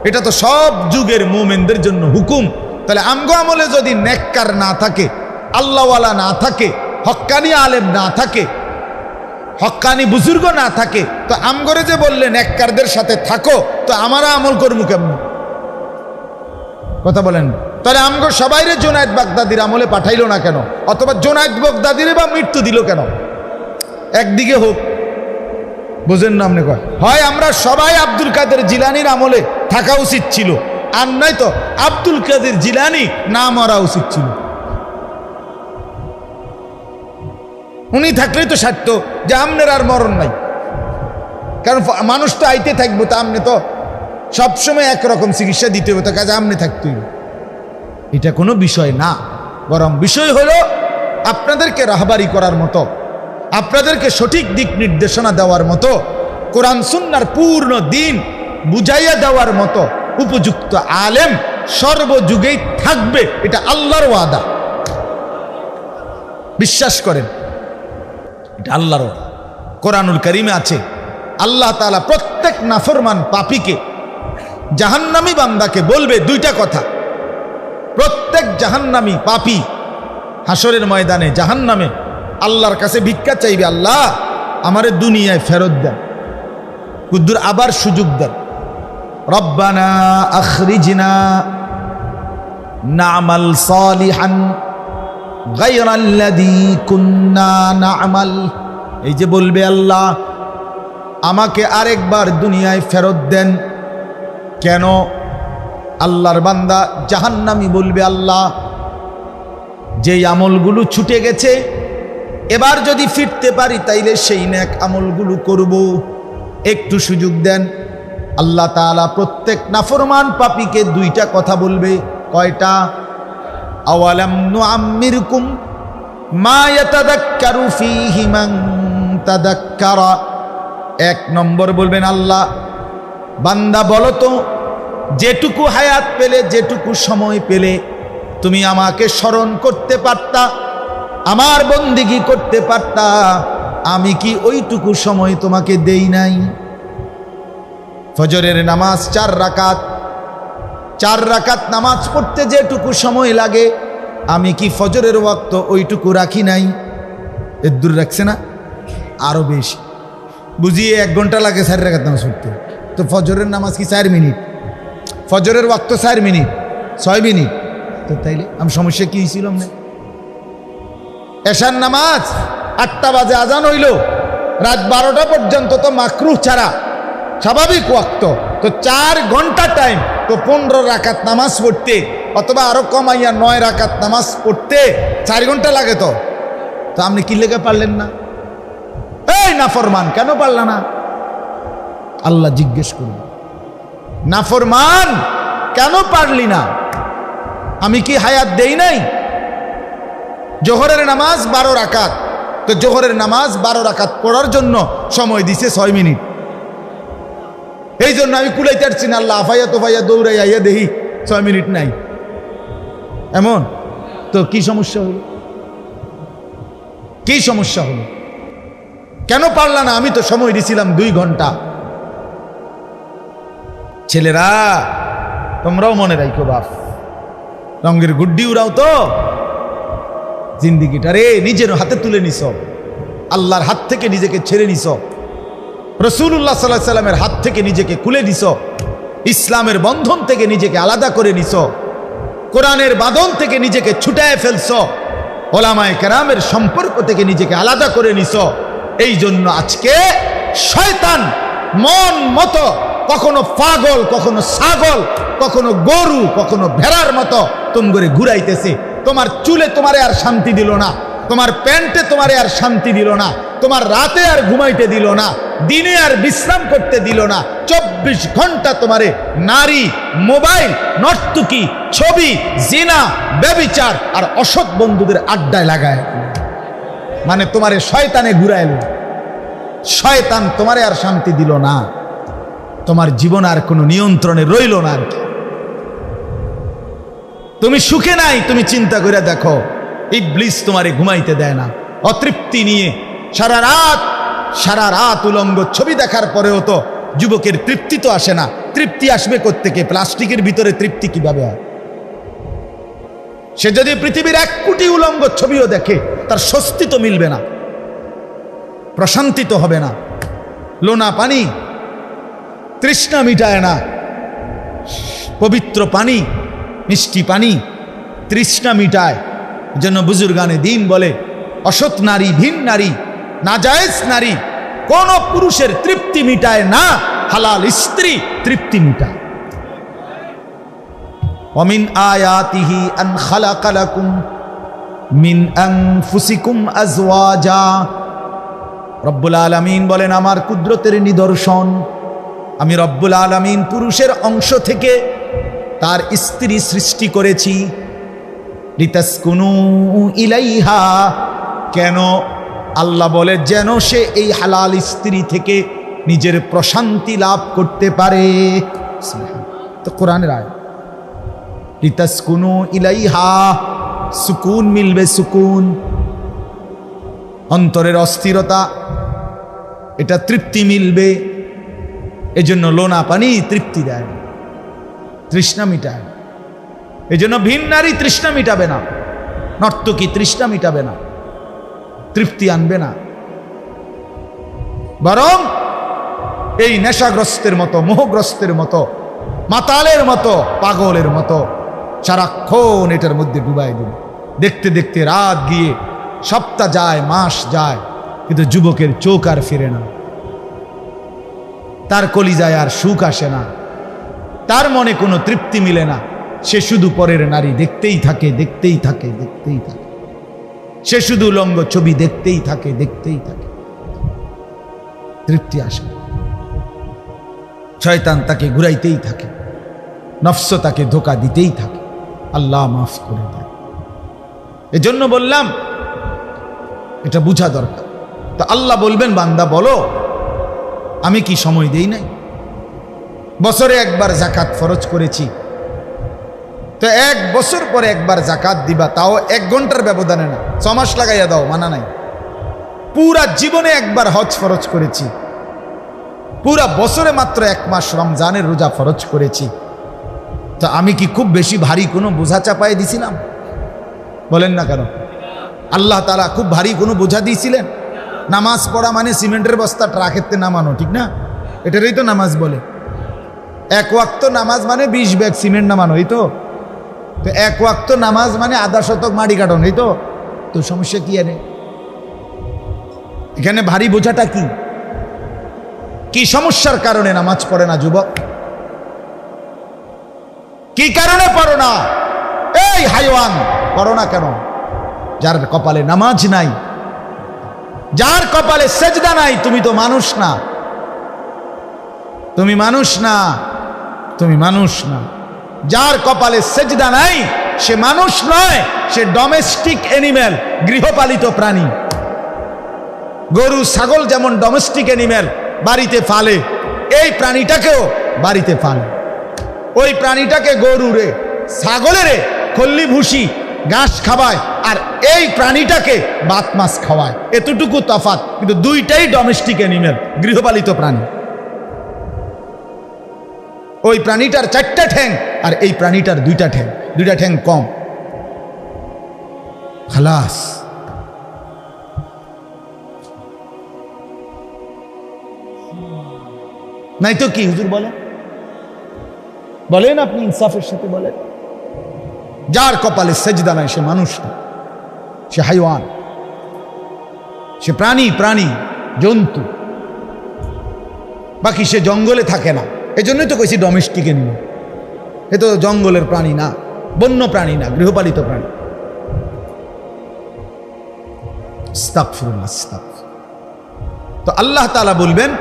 এটা তো সব যুগের মুমিনদের জন্য হুকুম। তাহলে আমগো আমলে যদি নেককার না থাকে, আল্লাহওয়ালা না থাকে, হক্কানি আলেম না থাকে, হক্কানি বুজুর্গ না থাকে, তো আমগরে যে বললেন নেককারদের সাথে থাকো, তো আমারা আমল করবো কেমন? কথা বলেন। তাহলে আমগো সবাইরে জুনায়েদ বাগদাদির আমলে পাঠাইলো না কেন? অথবা জুনায়েদ বাগদাদিরে বা মৃত্যু দিল কেন? একদিকে হোক, বুঝেন না? আপনি কয় হয় আমরা সবাই আব্দুল কাদের জিলানির আমলে থাকা উচিত ছিল, আর নয় তো আব্দুল কাদের জিলানি না মরা উচিত ছিল। উনি থাকলেই তো সারত যে আমনের আর মরণ নাই, কারণ মানুষ তো আইতে থাকবো, তা আমনে তো সবসময় একরকম চিকিৎসা দিতে হবে, তো কাজে আমনে থাকতে হবে। এটা কোনো বিষয় না, বরং বিষয় হলো আপনাদেরকে রাহবারি করার মতো, আপনাদেরকে সঠিক দিক নির্দেশনা দেওয়ার মতো, কোরআন সুন্নাহর পূর্ণ দিন বুঝাইয়া দেওয়ার মতো উপযুক্ত আলেম সর্বযুগেই থাকবে, এটা আল্লাহর ওয়াদা। বিশ্বাস করেন, এটা আল্লাহর কোরআনুল কারীমে আছে। আল্লাহ তাআলা প্রত্যেক নাফরমান পাপীকে, জাহান্নামী বান্দাকে বলবে দুইটা কথা। প্রত্যেক জাহান্নামী পাপী হাসরের ময়দানে জাহান্নামে আল্লাহর কাছে ভিক্ষা চাইবে, আল্লাহ আমারে দুনিয়ায় ফেরত দেন, কুদ্দুর আবার সুযোগ দেন। রব্বানা আখরিজনা না'মাল সালিহান গায়রাল্লাযী কুন্না না'মাল। এই যে বলবে আল্লাহ আমাকে আরেকবার দুনিয়ায় ফেরত দেন। কেন? আল্লাহর বান্দা জাহান্নামী বলবে, আল্লাহ যেই আমলগুলো ছুটে গেছে এবার যদি ফিরতে পারি তাইলে সেই নেক আমলগুলো করব, একটু সুযোগ দেন। আল্লাহ তাআলা প্রত্যেক নাফরমান পাপীকে দুইটা কথা বলবে। কয়টা? আওয়ালাম নুআম্মিরকুম মা ইয়াতাযাক্কারু ফীহি মান তাযাক্কারা। এক নম্বর বলবেন, আল্লাহ বান্দা বলো তো, যেটুকু হায়াত পেলে, যেটুকু সময় পেলে তুমি আমাকে স্মরণ করতে পারতা, আমার বন্দিগি করতে পারতা, আমি কি ওইটুকু সময় তোমাকে দেই নাই? ফজরের নামাজ 4 রাকাত, 4 রাকাত নামাজ পড়তে যেটুকু সময় লাগে আমি কি ফজরের ওয়াক্ত ওইটুকু রাখি নাই? এর দূর রাখছে না, আরো বেশি। বুঝিয়ে 1 ঘন্টা লাগে 4 রাকাত নামাজ পড়তে, তো ফজরের নামাজ কি 4 মিনিট? ফজরের ওয়াক্ত 4 মিনিট, 6 মিনিট। তো তাইলে আমি সমস্যা কি ছিল? না এশার নামাজ 8টা বাজে আজান হইল, রাত 12টা পর্যন্ত তো মাকরুহ ছাড়া স্বাভাবিক ওয়াক্ত, তো 4 ঘন্টা টাইম, তো 15 রাকাত নামাজ পড়তে অথবা আরো কমাইয়া 9 রাকাত নামাজ পড়তে 4 ঘন্টা লাগে। তো আপনি কি লেগে পারলেন না? এই নাফরমান, কেন পারলা না? আল্লাহ জিজ্ঞেস করুন, নাফরমান কেন পারলি না? আমি কি হায়াত দেই নাই? জোহরের নামাজ 12 রাকাত, তো জোহরের নামাজ 12 রাকাত পড়ার জন্য সময় দিছে 6 মিনিট। এই জন্য আমি কুলাইতে পারছি না, আল্লাহ আফাইয়া তোফাইয়া দৌড়াইয়া ইয়া দেখি 6 মিনিট নাই। এমন তো কি সমস্যা হলো? কি সমস্যা হলো? কেন পারলা না? আমি তো সময় দিছিলাম 2 ঘন্টা। ছেলেরা তোমরাও মনে রাখো, বাপ রঙের গুড্ডি উড়াও তো, জিন্দিগিটারে নিজের হাতে তুলে নিছ, আল্লাহর হাত থেকে নিজেকে ছেড়ে নিছ, রাসূলুল্লাহ সাল্লাল্লাহু আলাইহি সাল্লামের হাত থেকে নিজেকে খুলে নিছ, ইসলামের বন্ধন থেকে নিজেকে আলাদা করে নিছ, কোরআনের বাঁধন থেকে নিজেকে ছুটায় ফেলছ, ওলামায়ে কেরামের সম্পর্ক থেকে নিজেকে আলাদা করে নিছ। এই জন্য আজকে শয়তান মন মতো কখনো পাগল, কখনো ছাগল, কখনো গরু, কখনো ভেড়ার মতো তোমরে ঘুরাইতেছে। তোমার চুলে তোমারে আর শান্তি দিল না, তোমার প্যান্টে তোমারে আর শান্তি দিল না, তোমার রাতে আর ঘুমাইতে দিল না, দিনে আর বিশ্রাম করতে দিল না। 24 ঘন্টা তোমারে নারী, মোবাইল, নর্তকী, ছবি, জিনা, ব্যভিচার আর অসৎ বন্ধুদের আড্ডায় লাগায়, মানে তোমারে শয়তানে ঘুরাইল। শয়তান তোমারে আর শান্তি দিল না, তোমার জীবন আর কোনো নিয়ন্ত্রণে রইল না। আর কি তুমি সুখে নাই? তুমি চিন্তা করে দেখো, ইবলিস তোমারে ঘুমাইতে দেয় না, অতৃপ্তি নিয়ে সারা রাত উলঙ্গ ছবি দেখার পরেও তো যুবকের তৃপ্তি তো আসে না। তৃপ্তি আসবে কোত্থেকে? প্লাস্টিকের ভিতরে তৃপ্তি কিভাবে হয়? সে যদি পৃথিবীর 1 কোটি উলঙ্গ ছবিও দেখে তার স্বস্তি তো মিলবে না, প্রশান্তি তো হবে না। লোনা পানি তৃষ্ণা মিটায় না, পবিত্র পানি, মিষ্টি পানি তৃষ্ণা মিটায়। জন্য বুজুর্গানে দিন বলে, অসৎ নারী, ভিন নারী, নাজায়েজ নারী কোন পুরুষের তৃপ্তি মিটায় না, হালাল স্ত্রী তৃপ্তি মিটায়। ওমিন আয়াতিহি আন খালাকা লাকুম মিন আনফুসিকুম আজওয়াজা। রব্বুল আলামিন বলেন, আমার কুদরতের নিদর্শন, আমি রব্বুল আলামিন পুরুষের অংশ থেকে তার স্ত্রী সৃষ্টি করেছি। লিতাসকুনু ইলাইহা, কেন? আল্লাহ বলে যেন সে এই হালাল স্ত্রী থেকে নিজের প্রশান্তি লাভ করতে পারে। তো কোরআনের আয়াত, লিতাসকুনু ইলাইহা, সুকুন মিলবে, সুকুন। অন্তরের অস্থিরতা, এটা তৃপ্তি মিলবে, এজন্য লোনা পানি তৃপ্তি দেয়, তৃষ্ণা মিটায়। এজন্য ভিন নারী তৃষ্ণা মিটাবে না, নর্তকী তৃষ্ণা মিটাবে না, তৃপ্তি আনবে না, বরং এই নেশাগ্রস্তের মতো, মোহগ্রস্তের মতো, মাতালের মতো, পাগলের মতো সারাক্ষণ এটার মধ্যে ডুবাই দিবে। দেখতে দেখতে রাত গিয়ে সপ্তাহ যায়, মাস যায়, কিন্তু যুবকের চোখ আর ফিরে না, তার কলিজায় আর সুখ আসে না, তার মনে কোনো তৃপ্তি মিলে না। সে শুধু পরের নারী দেখতেই থাকে, দেখতেই থাকে, দেখতেই থাকে, সে শুধু উলঙ্গ ছবি দেখতেই থাকে, দেখতেই থাকে, তৃপ্তি আসে না। শয়তান তাকে ঘুরাইতেই থাকে, নফস তাকে ধোঁকা দিতেই থাকে। আল্লাহ মাফ করে দেয়। এজন্য বললাম এটা বুঝা দরকার। তো আল্লাহ বলবেন, বান্দা বলো আমি কি সময় দেই নাই? বছরে একবার জাকাত ফরজ করেছি, তো 1 বছর পরে একবার জাকাত দিবা, তাও 1 ঘন্টার ব্যবধানে না, 6 মাস লাগাইয়া দাও, মানা নাই। পুরা জীবনে একবার হজ ফরজ করেছি, পুরা বছরে মাত্র 1 মাস রমজানের রোজা ফরজ করেছি, তো আমি কি খুব বেশি ভারী কোনো বোঝা চাপায় দিছিলাম? বলেন না কেন? আল্লাহ তাআলা খুব ভারী কোনো বোঝা দিয়েছিলেন? নামাজ পড়া মানে সিমেন্টের বস্তা ট্রাকেতে নামানো, ঠিক না? এটারই তো নামাজ বলে। 1 ওয়াক্ত নামাজ মানে 20 ব্যাগ সিমেন্ট নামানো, এই তো। 1 ওয়াক্ত নামাজ মানে আধা শতক মাটি কাটন, এই তো। তো সমস্যা কি আরে? এখানে ভারী বোঝাটা কি? কি সমস্যার কারণে নামাজ পড়ে না যুবক? কি কারণে পড়ো না? এই হাইওয়ান, পড়ো না কেন? যার কপালে নামাজ নাই, যার কপালে সেজদা নাই, তুমি তো মানুষ না, তুমি মানুষ না, তুমি মানুষ না। যার কপালে সেজদা নাই সে মানুষ নয়, সে ডোমেস্টিক অ্যানিম্যাল, গৃহপালিত প্রাণী। গরু ছাগল যেমন ডোমেস্টিক অ্যানিম্যাল, বাড়িতে ফালে, এই প্রাণীটাকেও বাড়িতে ফালে। ওই প্রাণীটাকে গরুরে, ছাগলেরে খল্লি ভুসি ঘাস খাওয়ায়, আর এই প্রাণীটাকে ভাত মাছ খাওয়ায়, এতটুকু তফাৎ, কিন্তু দুইটাই ডোমেস্টিক অ্যানিম্যাল, গৃহপালিত প্রাণী। ওই প্রাণীটার 4টা ঠ্যাং আর এই প্রাণীটার 2টা ঠ্যাং, 2টা ঠ্যাং কম, খালাস। নাই তো কি হুজুর বলেন? বলেন আপনি ইনসাফের সাথে বলেন। যার কপালে সেজদা নাই সে মানুষ না, সে হাইওয়ান, সে প্রাণী, জন্তু। বাকি সে জঙ্গলে থাকে না, এজন্যই তো কইছি ডোমেস্টিক অ্যানিম্যাল। এ তো জঙ্গলের প্রাণী না, বন্য প্রাণী না, গৃহপালিত প্রাণী। আস্তাগফিরুল্লাহ, আস্তাগফিরুল্লাহ। তো আল্লাহ তাআলা বলবেন,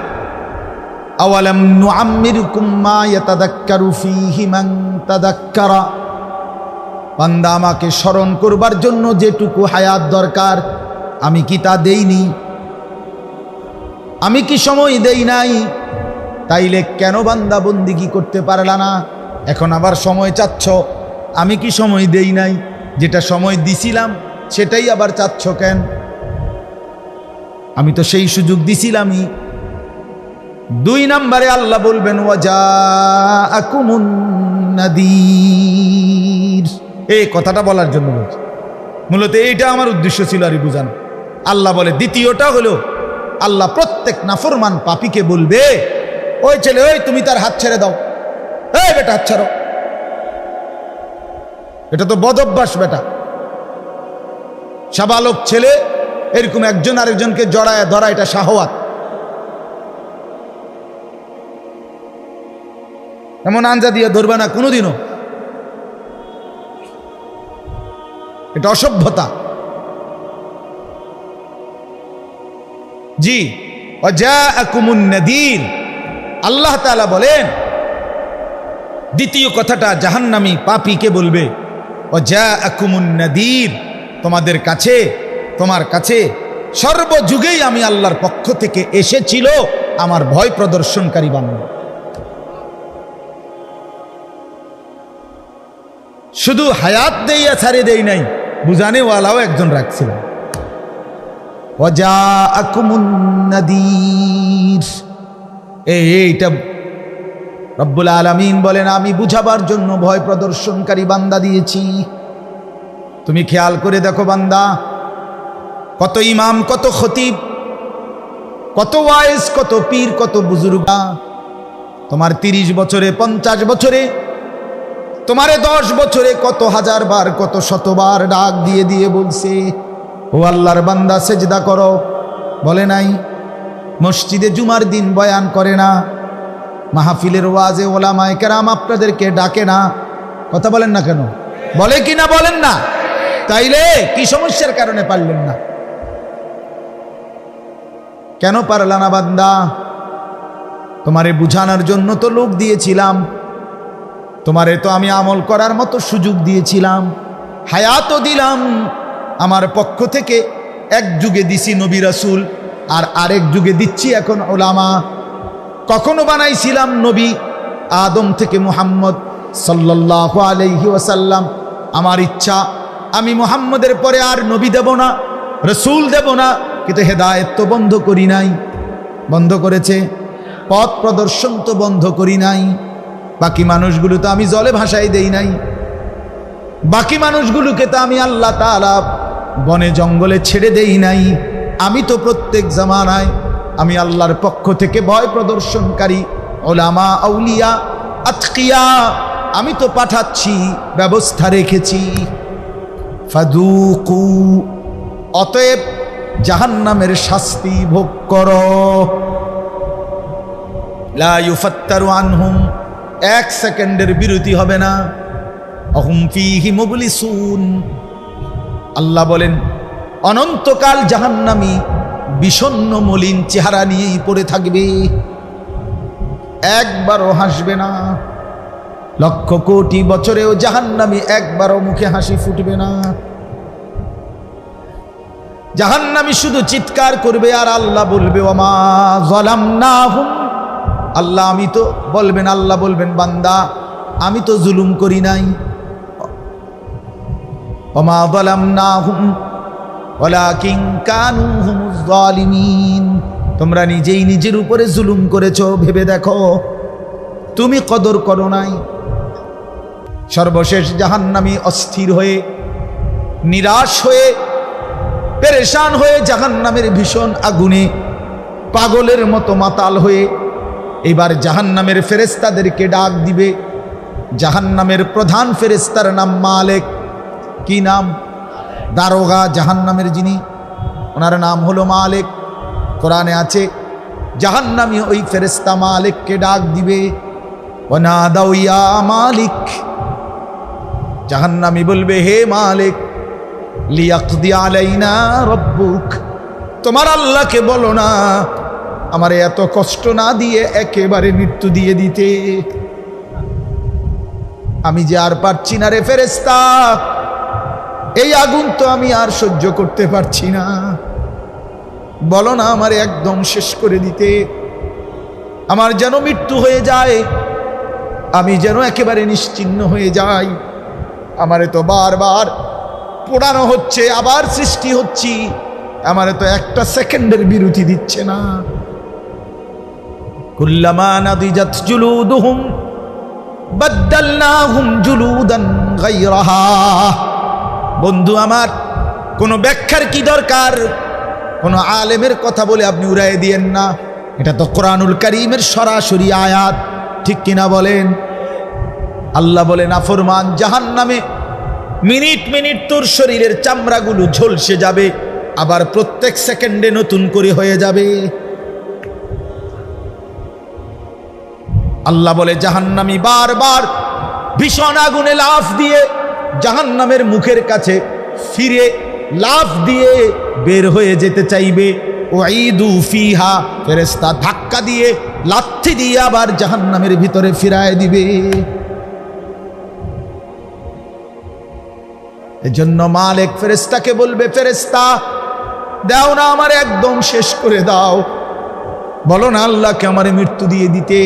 আওয়ালাম নুআম্মিরকুম মা ইয়াতাযাক্কারু ফীহি মান তাযাক্কারা। বান্দা, আমাকে স্মরণ করবার জন্য যেটুকু হায়াত দরকার আমি কি তা দেইনি? আমি কি সময় দেই নাই? তাইলে কেন বান্দা বন্দিগি করতে পারলা না? এখন আবার সময় চাচ্ছ। আমি কি সময় দেই নাই? যেটা সময় দিছিলাম সেটাই আবার চাচ্ছ কেন? আমি তো সেই সুযোগ দিছিলামই। 2 নম্বরে আল্লাহ বলবেন, ওয়াজাআকুমুন নাযীর। এই কথাটা বলার জন্য বলছি, মূলত এইটা আমার উদ্দেশ্য ছিল আর বুঝানো। আল্লাহ বলে, দ্বিতীয়টা হলো আল্লাহ প্রত্যেক নাফরমান পাপীকে বলবে, ওই ছেলে, ওই তুমি তার হাত ছেড়ে দাও, এই বেটা হাত ছাড়ো। এটা তো বদ অভ্যাস বেটা। সাবালক ছেলে এরকম একজন আরেকজনকে জড়ায় ধরা, এটা শাহওয়াত। এমন আঞ্জা দিয়ে ধরবে না কোনোদিনও, এটা অসভ্যতা। জি, ওয়াজাআকুমুন নাযীর। আল্লাহ তাআলা বলেন, দ্বিতীয় কথাটা জাহান্নামী পাপীকে বলবে, ওয়াজাআকুমুন নাযীর। তোমাদের কাছে, তোমার কাছে সর্বযুগেই আমি আল্লাহর পক্ষ থেকে এসেছিল আমার ভয় প্রদর্শনকারী বান্দা। শুধু হায়াত দেইয়া ছাড়ে দেই নাই, বুঝানেওয়ালাও একজন রাখছিলাম। ওয়াজাআকুমুন নাযীর। এইটা রব্বুল আলামিন বলেন আমি বুঝাবার জন্য ভয় প্রদর্শনকারী বান্দা দিয়েছি। তুমি খেয়াল করে দেখো বান্দা, কত ইমাম, কত খতিব, কত ওয়াইজ, কত পীর, কত বুজুর্গ তোমার 30 বছরে, 50 বছরে, তোমারে 10 বছরে কত হাজার বার, কত শতবার ডাক দিয়ে দিয়ে বলছে ও আল্লাহর বান্দা সেজদা করো, বলে নাই? মসজিদে জুমার দিন বয়ান করে না? মাহফিলের ওয়াজে ওলামায়ে কেরাম আপনাদেরকে ডাকে না? কথা বলেন না কেন? বলে কি না বলেন না? তাইলে কি সমস্যার কারণে পারলেন না? কেন পারলা না বান্দা? তোমারে বুঝানোর জন্য তো লোক দিয়েছিলাম, তোমারে তো আমি আমল করার মতো সুযোগ দিয়েছিলাম, হায়াতও দিলাম। আমার পক্ষ থেকে এক যুগে দিছি নবী রাসূল, আর আরেক যুগে দিচ্ছি এখন উলামা। কখনো বানাইছিলাম নবী আদম থেকে মুহাম্মদ সাল্লাল্লাহু আলাইহি ওয়াসাল্লাম। আমার ইচ্ছা আমি মুহাম্মদের পরে আর নবী দেব না, রাসূল দেব না, কিন্তু হেদায়েত তো বন্ধ করি নাই। বন্ধ করেছে? পথ প্রদর্শন তো বন্ধ করি নাই। বাকি মানুষগুলো তো আমি জলে ভাসাই দেই নাই। বাকি মানুষগুলোকে তো আমি আল্লাহ তাআলা বনে জঙ্গলে ছেড়ে দেই নাই। আমি তো প্রত্যেক জামানায় আমি আল্লাহর পক্ষ থেকে ভয় প্রদর্শনকারী উলামা, আউলিয়া, আতকিয়া আমি তো পাঠাচ্ছি, ব্যবস্থা রেখেছি। ফাদুকু, অতএব জাহান্নামের শাস্তি ভোগ করো। লা ইউফাত্তারু আনহুম, 1 সেকেন্ডের বিরতি হবে না। আহুম ফীহি মুবলিসুন, আল্লাহ বলেন অনন্তকাল জাহান্নামী বিষণ্ণ মলিন চেহারা নিয়েই পড়ে থাকবে, একবারও হাসবে না। লক্ষ কোটি বছরেও জাহান্নামী একবারও মুখে হাসি ফুটবে না। জাহান্নামী শুধু চিৎকার করবে আর আল্লাহ বলবে ওমা যালামনাহুম, আল্লাহ আমি তো বলবেন, আল্লাহ বলবেন বান্দা আমি তো জুলুম করি নাই। ওমা যালামনাহুম ওয়ালাকিন কানু হুমুজ জালিমিন, তোমরা নিজেই নিজের উপরে জুলুম করেছো, ভেবে দেখো, তুমি কদর করো নাই। সর্বশেষ জাহান্নামী অস্থির হয়ে, নিরাশ হয়ে, পেরেশান হয়ে জাহান্নামের ভীষণ আগুনে পাগলের মতো মাতাল হয়ে এবার জাহান্নামের ফেরেশতাদেরকে ডাক দিবে। জাহান্নামের প্রধান ফেরেশতার নাম মালিক। কি নাম? দারোগা জাহান্নামের যিনি, ওনার নাম হলো মালিক। কোরআনে আছে জাহান্নামী ওই ফেরেশতা মালিককে ডাক দিবে, ওয়ানাদাউ ইয়া মালিক, জাহান্নামী বলবে হে মালিক, লিয়াকদি আলাইনা রব্বুক, তোমার আল্লাহকে বলো না আমারে এত কষ্ট না দিয়ে একেবারে মৃত্যু দিয়ে দিতে। আমি যে আর পারছি না রে ফেরেশতা, এই আগুন তো আমি আর সহ্য করতে পারছি না, বলো না আমারে একদম শেষ করে দিতে, আমার যেন মৃত্যু হয়ে যায়, আমি যেন একেবারে নিশ্চিহ্ন হয়ে যাই। আমারে তো বারবার পোড়ানো হচ্ছে, আবার সৃষ্টি হচ্ছি, আমারে তো একটা সেকেন্ডের বিরতি দিচ্ছে না। কুল্লামা নাদিজাত জুলুদুহুম বাদদালনাহুম জুলুদান গায়রাহা। বন্ধু আমার, কোনো ব্যাখ্যার কি দরকার? কোনো আলেমের কথা বলে আপনি উড়াই দিয়েন না, এটা তো কোরআনুল কারীমের সরাসরি আয়াত, ঠিক কিনা বলেন? আল্লাহ বলেন নাফরমান জাহান্নামে মিনিট মিনিট তোর শরীরের চামড়াগুলো ঝলসে যাবে, আবার প্রত্যেক সেকেন্ডে নতুন করে হয়ে যাবে। আল্লাহ বলে জাহান্নামী বারবার ভীষণ আগুনে লাফ দিয়ে জাহান্নামের মুখের কাছে ফিরে লাফ দিয়ে বের হয়ে যেতে চাইবে। ওয়াইদু ফিহা, ফেরেশতা ধাক্কা দিয়ে লাথি দিয়ে আবার জাহান্নামের ভিতরে ফিরায় দিবে। এজন্য মালিক ফেরেশতাকে বলবে, ফেরেশতা দাও না আমার একদম শেষ করে দাও, বলো না আল্লাহকে আমারে মৃত্যু দিয়ে দিতে।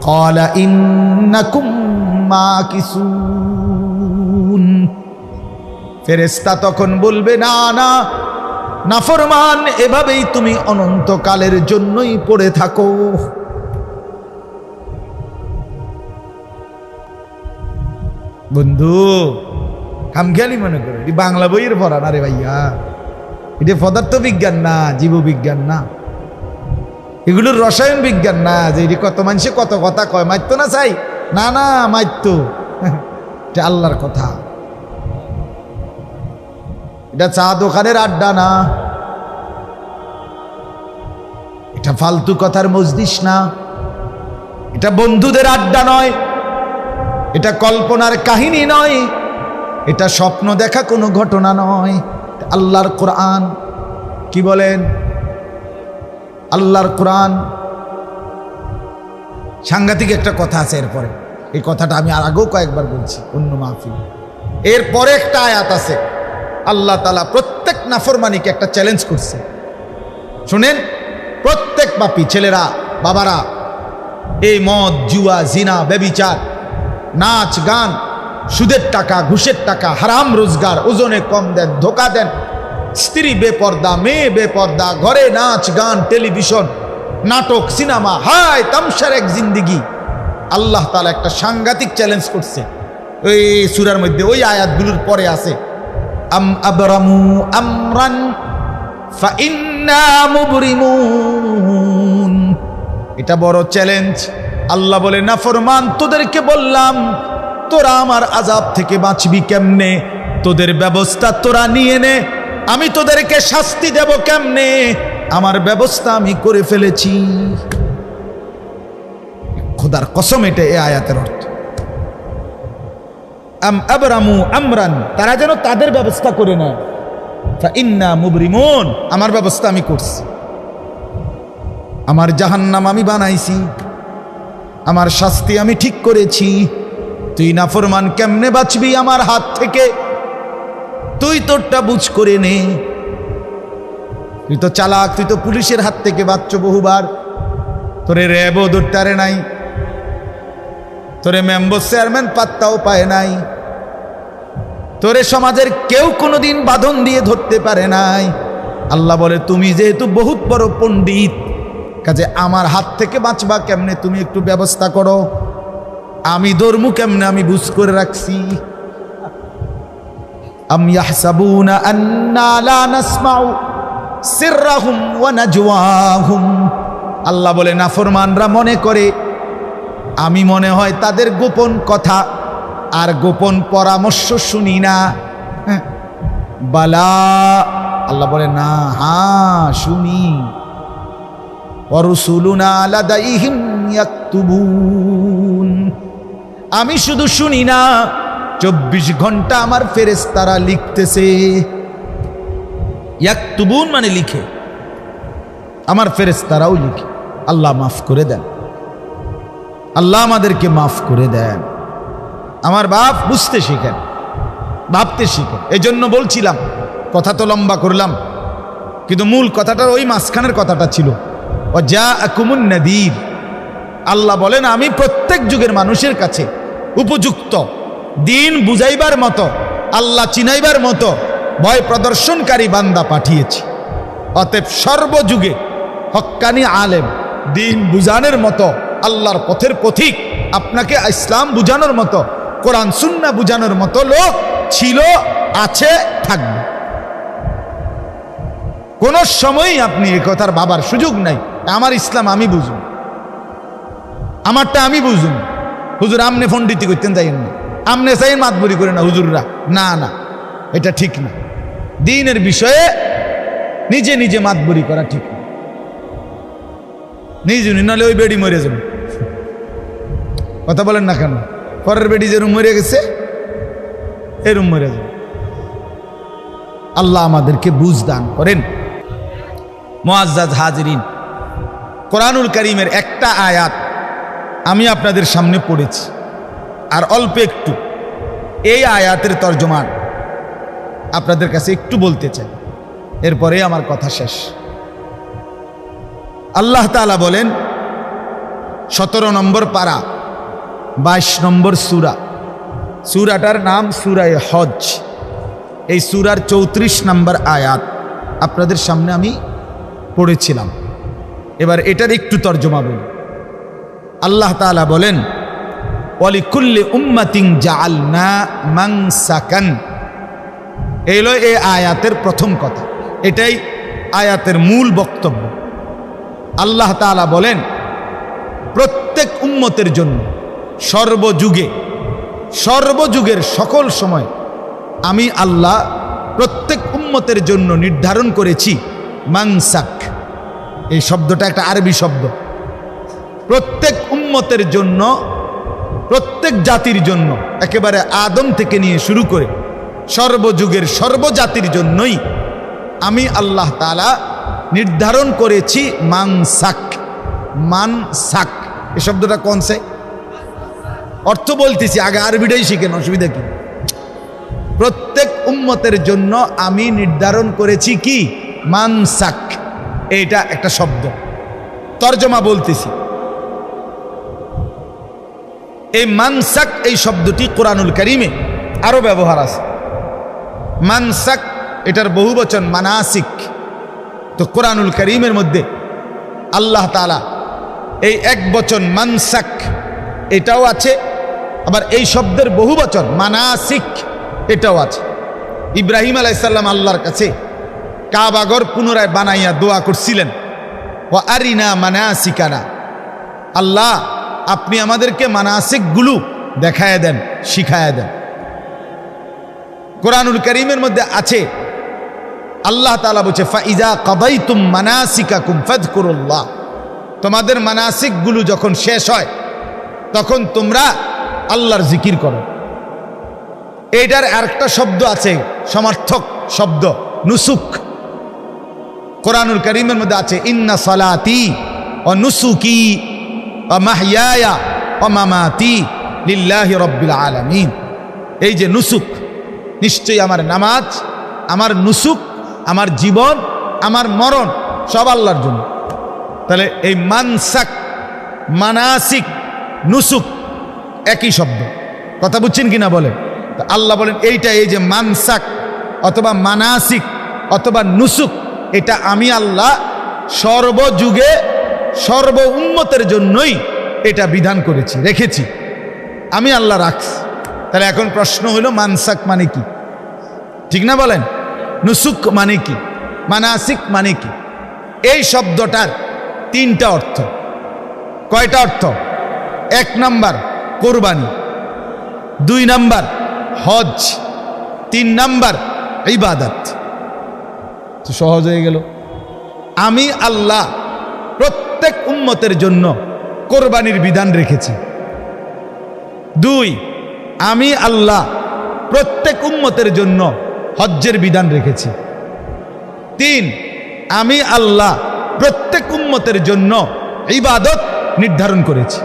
ক্বালা ইন্নাকুম মাকিসুন, ফেরেশতা তখন বলবে না না, নাফরমান এভাবেই তুমি অনন্তকালের জন্যই পড়ে থাকো। বন্ধু খামখেয়ালি মনে করে এটি বাংলা বইয়ের পড়া না রে ভাইয়া, এটা পদার্থ বিজ্ঞান না, জীববিজ্ঞান না, এগুলোর রসায়ন বিজ্ঞান না যে এটি কত মানুষে কত কথা কয় মাইতো না চাই, না না মাইতো, এটা আল্লাহর কথা। এটা চা দোকানের আড্ডা না, এটা ফালতু কথার মজলিস না, এটা বন্ধুদের আড্ডা নয়, এটা কল্পনার কাহিনী নয়, এটা স্বপ্ন দেখা কোনো ঘটনা নয়। আল্লাহর কোরআন। কি বলেন? আল্লাহর কোরআন। সাংঘাতিক একটা কথা আছে এরপরে, এই কথাটা আমি আর আগেও কয়েকবার বলছি অন্য মাহফিল। এরপরে একটা আয়াত আছে, আল্লাহ তাআলা প্রত্যেক নাফরমানিকে একটা চ্যালেঞ্জ করছে। শুনেন, প্রত্যেক পাপী ছেলেরা, বাবারা, এই মদ, জুয়া, জিনা, ব্যভিচার, নাচ গান, সুদের টাকা, ঘুষের টাকা, হারাম রোজগার, ওজনে কম দেন, ধোকা দেন, স্ত্রী বেপর্দা, মেয়ে বেপর্দা, ঘরে নাচ গান, টেলিভিশন, নাটক, সিনেমা, হায় তামসার এক জিন্দিগি। আল্লাহ তাআলা একটা সাংঘাতিক চ্যালেঞ্জ করছে ওই সূরার মধ্যে, ওই আয়াতগুলোর পরে আছে আম আবরামু আমরান ফাইন্না মুবরিমুন। এটা বড় চ্যালেঞ্জ। আল্লাহ বলে, নাফরমান তোদেরকে বললাম তোরা আমার আযাব থেকে বাঁচবি কেমনে, তোদের ব্যবস্থা তোরা নিয়ে নে, আমি তোদেরকে শাস্তি দেব কেমনে, আমার ব্যবস্থা আমি করে ফেলেছি। খোদার কসম, এটা এই আয়াতের অর্থ। আম আবরামু আমরান, তারা যেন তাদের ব্যবস্থা করে নেয়, ফাইন্না মুবরিমুন, আমার ব্যবস্থা আমি করছি, আমার জাহান্নাম আমি বানাইছি, আমার শাস্তি আমি ঠিক করেছি। তুই নাফরমান কেমনে বাঁচবি আমার হাত থেকে, তুই তোরটা বুঝ করে নে। তুই তো চালাক, তুই তো পুলিশের হাত থেকে বাঁচছ বহুবার, তোরে র্যাবও ধরতে নাই, তোরে মেম্বার চেয়ারম্যান পাত্তাও পায় নাই, তোরে সমাজের কেউ কোনোদিন বাঁধন দিয়ে ধরতে পারে নাই। আল্লাহ বলে, তুমি যেহেতু বহুত বড় পণ্ডিত, কাজে আমার হাত থেকে বাঁচবা কেমনে তুমি একটু ব্যবস্থা করো, আমি ধর্ম কেমনে আমি বুঝ করে রাখছি। আম ইয়াহসাবুনা আন্না লা নাসমাউ সিররাহুম ওয়া নাজওয়াহুম। আল্লাহ বলে, নাফরমানরা মনে করে আমি মনে হয় তাদের গোপন কথা আর গোপন পরামর্শ শুনি না। বালা, আল্লাহ বলে, না, হ্যাঁ শুনি। ওয়ারুসুলুনা লাদাইহিম ইয়াকতুবুন, আমি শুধু শুনি না, 24 ঘন্টা আমার ফেরেশতারা লিখতেছে। ইয়াকতুবুন মানে লিখে, আমার ফেরেশতারাও লিখে। আল্লাহ মাফ করে দেন, আল্লাহ আমাদেরকে মাফ করে দেন। আমার বাপ বুঝতে শিখেন, ভাবতে শিখেন। এই জন্য বলছিলাম, কথা তো লম্বা করলাম, কিন্তু মূল কথাটার ওই মাঝখানের কথাটা ছিল, ও যা আকুমুন নাদির। আল্লাহ বলেন, আমি প্রত্যেক যুগের মানুষের কাছে উপযুক্ত দিন বুঝাইবার মতো, আল্লাহ চিনাইবার মতো ভয় প্রদর্শনকারী বান্দা পাঠিয়েছি। অতএব সর্বযুগে হক্কানি আলেম, দিন বুঝানোর মতো, আল্লাহর পথের পথিক, আপনাকে ইসলাম বুঝানোর মতো, কোরআন সুন্নাহ বুঝানোর মতো লোক ছিল, আছে, থাকবে। কোন সময়ই আপনি এ কথার ভাবার সুযোগ নাই আমার ইসলাম আমি বুঝুন, আমারটা আমি বুঝুন। হুজুর আমনে পণ্ডিতি করতেন যাইেন না, আমনে চাইন মাতবরি করে না হুজুররা, না না, এটা ঠিক না। দ্বীনের বিষয়ে নিজে নিজে মাতবরি করা ঠিক না। নিজে নাহলে ওই বেড়ি মরে যাবে। কথা বলেন না কেন? পরের বেড়ি যে রুম মরে গেছে, এই রুম মরে যাবে। আল্লাহ আমাদেরকে বুঝ দান করেন। মুআজ্জাজ হাজিরিন, কোরআনুল কারীমের একটা আয়াত আমি আপনাদের সামনে পড়েছি, আর অল্প একটু এই আয়াতের তর্জমান আপনাদের কাছে একটু বলতে চাই, এরপরে আমার কথা শেষ। আল্লাহ তাআলা বলেন 17 নম্বর পারা 22 নম্বর সূরা, সূরাটার নাম সূরা হজ। এই সূরার 34 নম্বর আয়াত, আপনাদের সামনে আমি পড়েছিলাম। এবার এটার একটু তর্জমা বলি। আল্লাহ তাআলা বলেন, ওয়ালিকুল্লি উম্মাতিন জাআলনা মানসাকান। এলো এই আয়াতের প্রথম কথা, এটাই আয়াতের মূল বক্তব্য। আল্লাহ তাআলা বলেন, প্রত্যেক উম্মতের জন্য সর্বযুগের সকল সময় আমি আল্লাহ প্রত্যেক উম্মতের জন্য নির্ধারণ করেছি মানসাক। এই শব্দটা একটা আরবি শব্দ। প্রত্যেক উম্মতের জন্য, প্রত্যেক জাতির জন্য, একেবারে আদম থেকে নিয়ে শুরু করে সর্বযুগের সর্বজাতির জন্যই আমি আল্লাহ তাআলা নির্ধারণ করেছি মানসাক। মানসাক এই শব্দটা কোনসে অর্থ বলতেছি, আগে আরবিটাই শিখেন, অসুবিধা কি? প্রত্যেক উম্মতের জন্য আমি নির্ধারণ করেছি কি? মানসাক। এটা একটা শব্দ, তর্জমা বলতেছি। এই মানসাক এই শব্দটি কোরআনুল কারীমে আরো ব্যবহার আছে। মানসাক এটার বহুবচন মানাসিক। তো কোরআনুল কারীমের মধ্যে আল্লাহ তাআলা এই এক বচন মানসাক এটাও আছে, আবার এই শব্দের বহুবচন মানাসিক এটাও আছে। ইব্রাহিম আলাইহিস সালাম আল্লাহর কাছে কাবাঘর পুনরায় বানাইয়া দোয়া করছিলেন, ওয়া আরিনা মানাসিকানা, আল্লাহ আপনি আমাদেরকে মানাসিকগুলো দেখায় দেন, শিখায় দেন। কোরআনুল কারীমের মধ্যে আছে আল্লাহ তাআলা বলছে, ফাইজা কাদাইতুম মানাসিকাকুম ফাযকুরুল্লাহ, তোমাদের মানাসিকগুলো যখন শেষ হয় তখন তোমরা আল্লাহর জিকির করো। এইটার আরেকটা শব্দ আছে, সমার্থক শব্দ, নুসুক। কোরআনুল কারীমের মধ্যে আছে, ইন্না সালাতি ওয়া নুসুকি ওয়া মাহইয়ায়া ওয়া মামাতি লিল্লাহি রাব্বিল আলামিন। এই যে নুসুক, নিশ্চয়ই আমার নামাজ, আমার নুসুক, আমার জীবন, আমার মরণ সব আল্লাহর জন্য। তাহলে এই মানসাক, মানাসিক, নুসুক একই শব্দ, কথা বুঝছেন কিনা বলেন? আল্লাহ বলেন এইটা, এই যে মানসাক অথবা মানাসিক অথবা নুসুক, এটা আমি আল্লাহ সর্বযুগে সর্ব উম্মতের জন্যই এটা বিধান করেছি, রেখেছি, আমি আল্লাহ রাখছি। তাহলে এখন প্রশ্ন হলো মানসাক মানে কি? ঠিক না বলেন? নুসুক মানে কি? মানাসিক মানে কি? এই শব্দটার তিনটা অর্থ। কয়টা অর্থ? 1 নাম্বার কোরবানি, 2 নাম্বার হজ, 3 নাম্বার ইবাদত। তো সহজ হয়ে গেল। আমি আল্লাহ প্রত্যেক উম্মতের জন্য কোরবানির বিধান রেখেছি। 2, আমি আল্লাহ প্রত্যেক উম্মতের জন্য হজ্জের বিধান রেখেছি। 3, আমি আল্লাহ প্রত্যেক উম্মতের জন্য ইবাদত নির্ধারণ করেছি।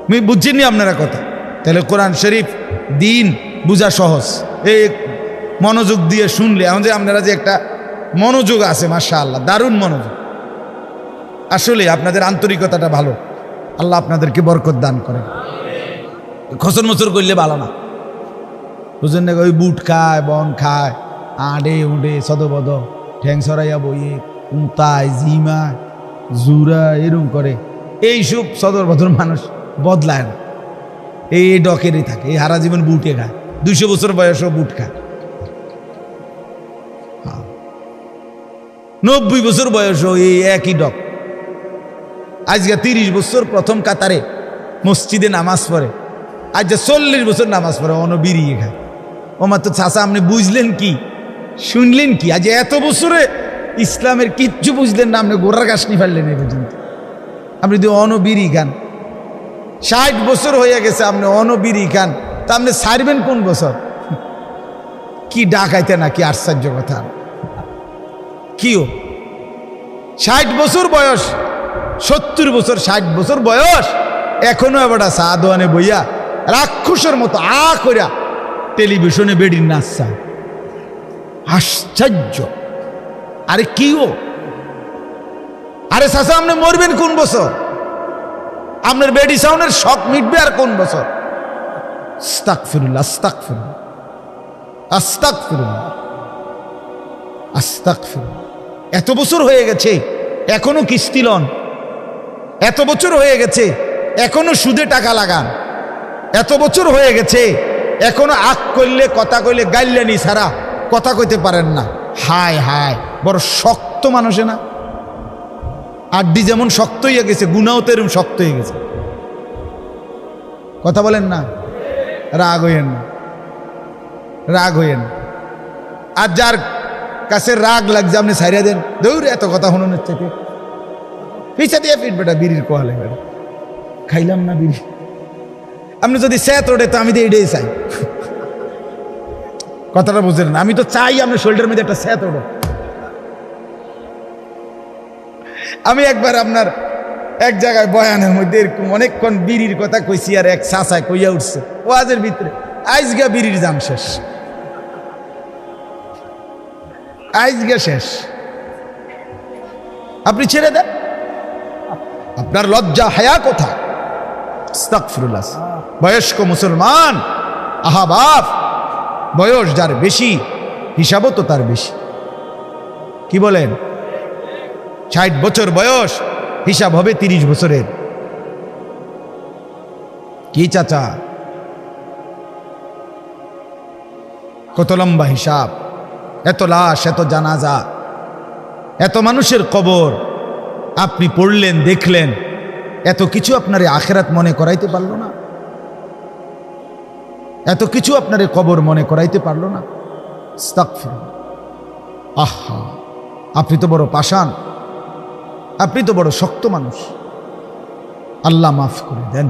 আমি বুঝিনি আপনারা কথা? তাহলে কোরআন শরীফ দিন বুঝা সহজ, এই মনোযোগ দিয়ে শুনলে। আমাদের আপনারা যে একটা মনোযোগ আছে, মাশাআল্লাহ, দারুণ মনোযোগ। আসলে আপনাদের আন্তরিকতাটা ভালো, আল্লাহ আপনাদেরকে বরকত দান করেন। খসর মসর করলে ভালো না, বুঝলেন না? ওই বুট খায়, বন খায়, আডে উডে সদবদ ঠ্যাং সরাইয়া বইয়ে উঁতায় জিমায় জুরা এরম করে, এইসব সদর বদর মানুষ বদলায় না, এই ডকেরই থাকে, এই হারা জীবন বুটে খায়, 200 বছর বয়সও বুট খায়, 90 বছর বয়সও এই একই ডক। আজকে 30 বছর প্রথম কাতারে মসজিদে নামাজ পড়ে, আজ 40 বছর নামাজ পড়ে, অনবিরিয়ে খায়। ওমা তো চাচা আপনি বুঝলেন কি, শুনলেন কি? আজ এত বছরে ইসলামের কিচ্ছু বুঝলেন না, আপনি গোড়ার গাছ নিয়ে ফেললেন এই পর্যন্ত। আপনি যদি অনবিরি খান, 60 বছর হয়ে গেছে আপনি অনবিরি খান, তা আপনি ছাড়বেন কোন বছর? কি ডাকাইতে না, কি আশ্চর্য কথা! কিও 60 বছর বয়স, 70 বছর, 60 বছর বয়স, এখনো এবার চা দোয়ানে বইয়া রাক্ষসের মতো কইরা টেলিভিশনে বেডির নাচা, আশ্চর্য! আরে কিও, আরে চাচা আপনি মরবেন কোন বছর? আপনার বেডি সাউনের শখ মিটবে আর কোন বছর? আস্তাগফিরুল্লাহ, আস্তাগফিরুল্লাহ, আস্তাগফিরুল্লাহ। আস্তাগফিরুল্লাহ। এত বছর হয়ে গেছে এখনো কিস্তি লন, এত বছর হয়ে গেছে এখনো সুদে টাকা লাগান, এত বছর হয়ে গেছে এখনো আগ করলে কথা কইলে গাইলেনি ছাড়া কথা কইতে পারেন না। হায় হায়, বড় শক্ত মানুষে না? আড্ডি যেমন শক্ত হয়ে গেছে, গুনাও তো এরকম শক্ত হয়ে গেছে। কথা বলেন না, রাগ হইয়েন না, রাগ হইয়েন। আর যার কাছে রাগ লাগছে আপনি ছাইরা দেন, দৌড়ে এত কথা শুনুনের থেকে পিছা দিয়ে ফিট বেটা বিড়ির কোয়ালে বেটা খাইলাম না বিড়ি। আপনি যদি স্যাত ওঠে তো আমি তো এটাই চাই। কথাটা বুঝলেন না? আমি তো চাই আপনি শোল্ডারের মধ্যে একটা স্যাত ওঠে। আমি একবার আপনার এক জায়গায় বয়ানের মধ্যে এরকম অনেকক্ষণ বিড়ির কথা কইছি, আর এক চাচায় কইয়া উঠছে ওয়াজের ভিতরে, আইজগা বিড়ির দাম শেষ, আইজগা শেষ, আপনি ছেড়ে দেন। আপনার লজ্জা হায়া কোথায়? আস্তাগফিরুল্লাহ। বয়স্ক মুসলমান, আহা বাপ, বয়স যার বেশি হিসাবও তো তার বেশি। কি বলেন? 60 বছর বয়স, হিসাব হবে 30 বছরের। কি চাচা, কত লম্বা হিসাব, এত লাশ, এত জানাজা, এত মানুষের কবর আপনি পড়লেন, দেখলেন, এত কিছু আপনার আখিরাত মনে করাইতে পারলো না? এত কিছু আপনার কবর মনে করাইতে পারলো না? আস্তাগফিরুল্লাহ। আহা, আপনি তো বড় পাষাণ, আপনি তো বড় শক্ত মানুষ। আল্লাহ মাফ করে দেন।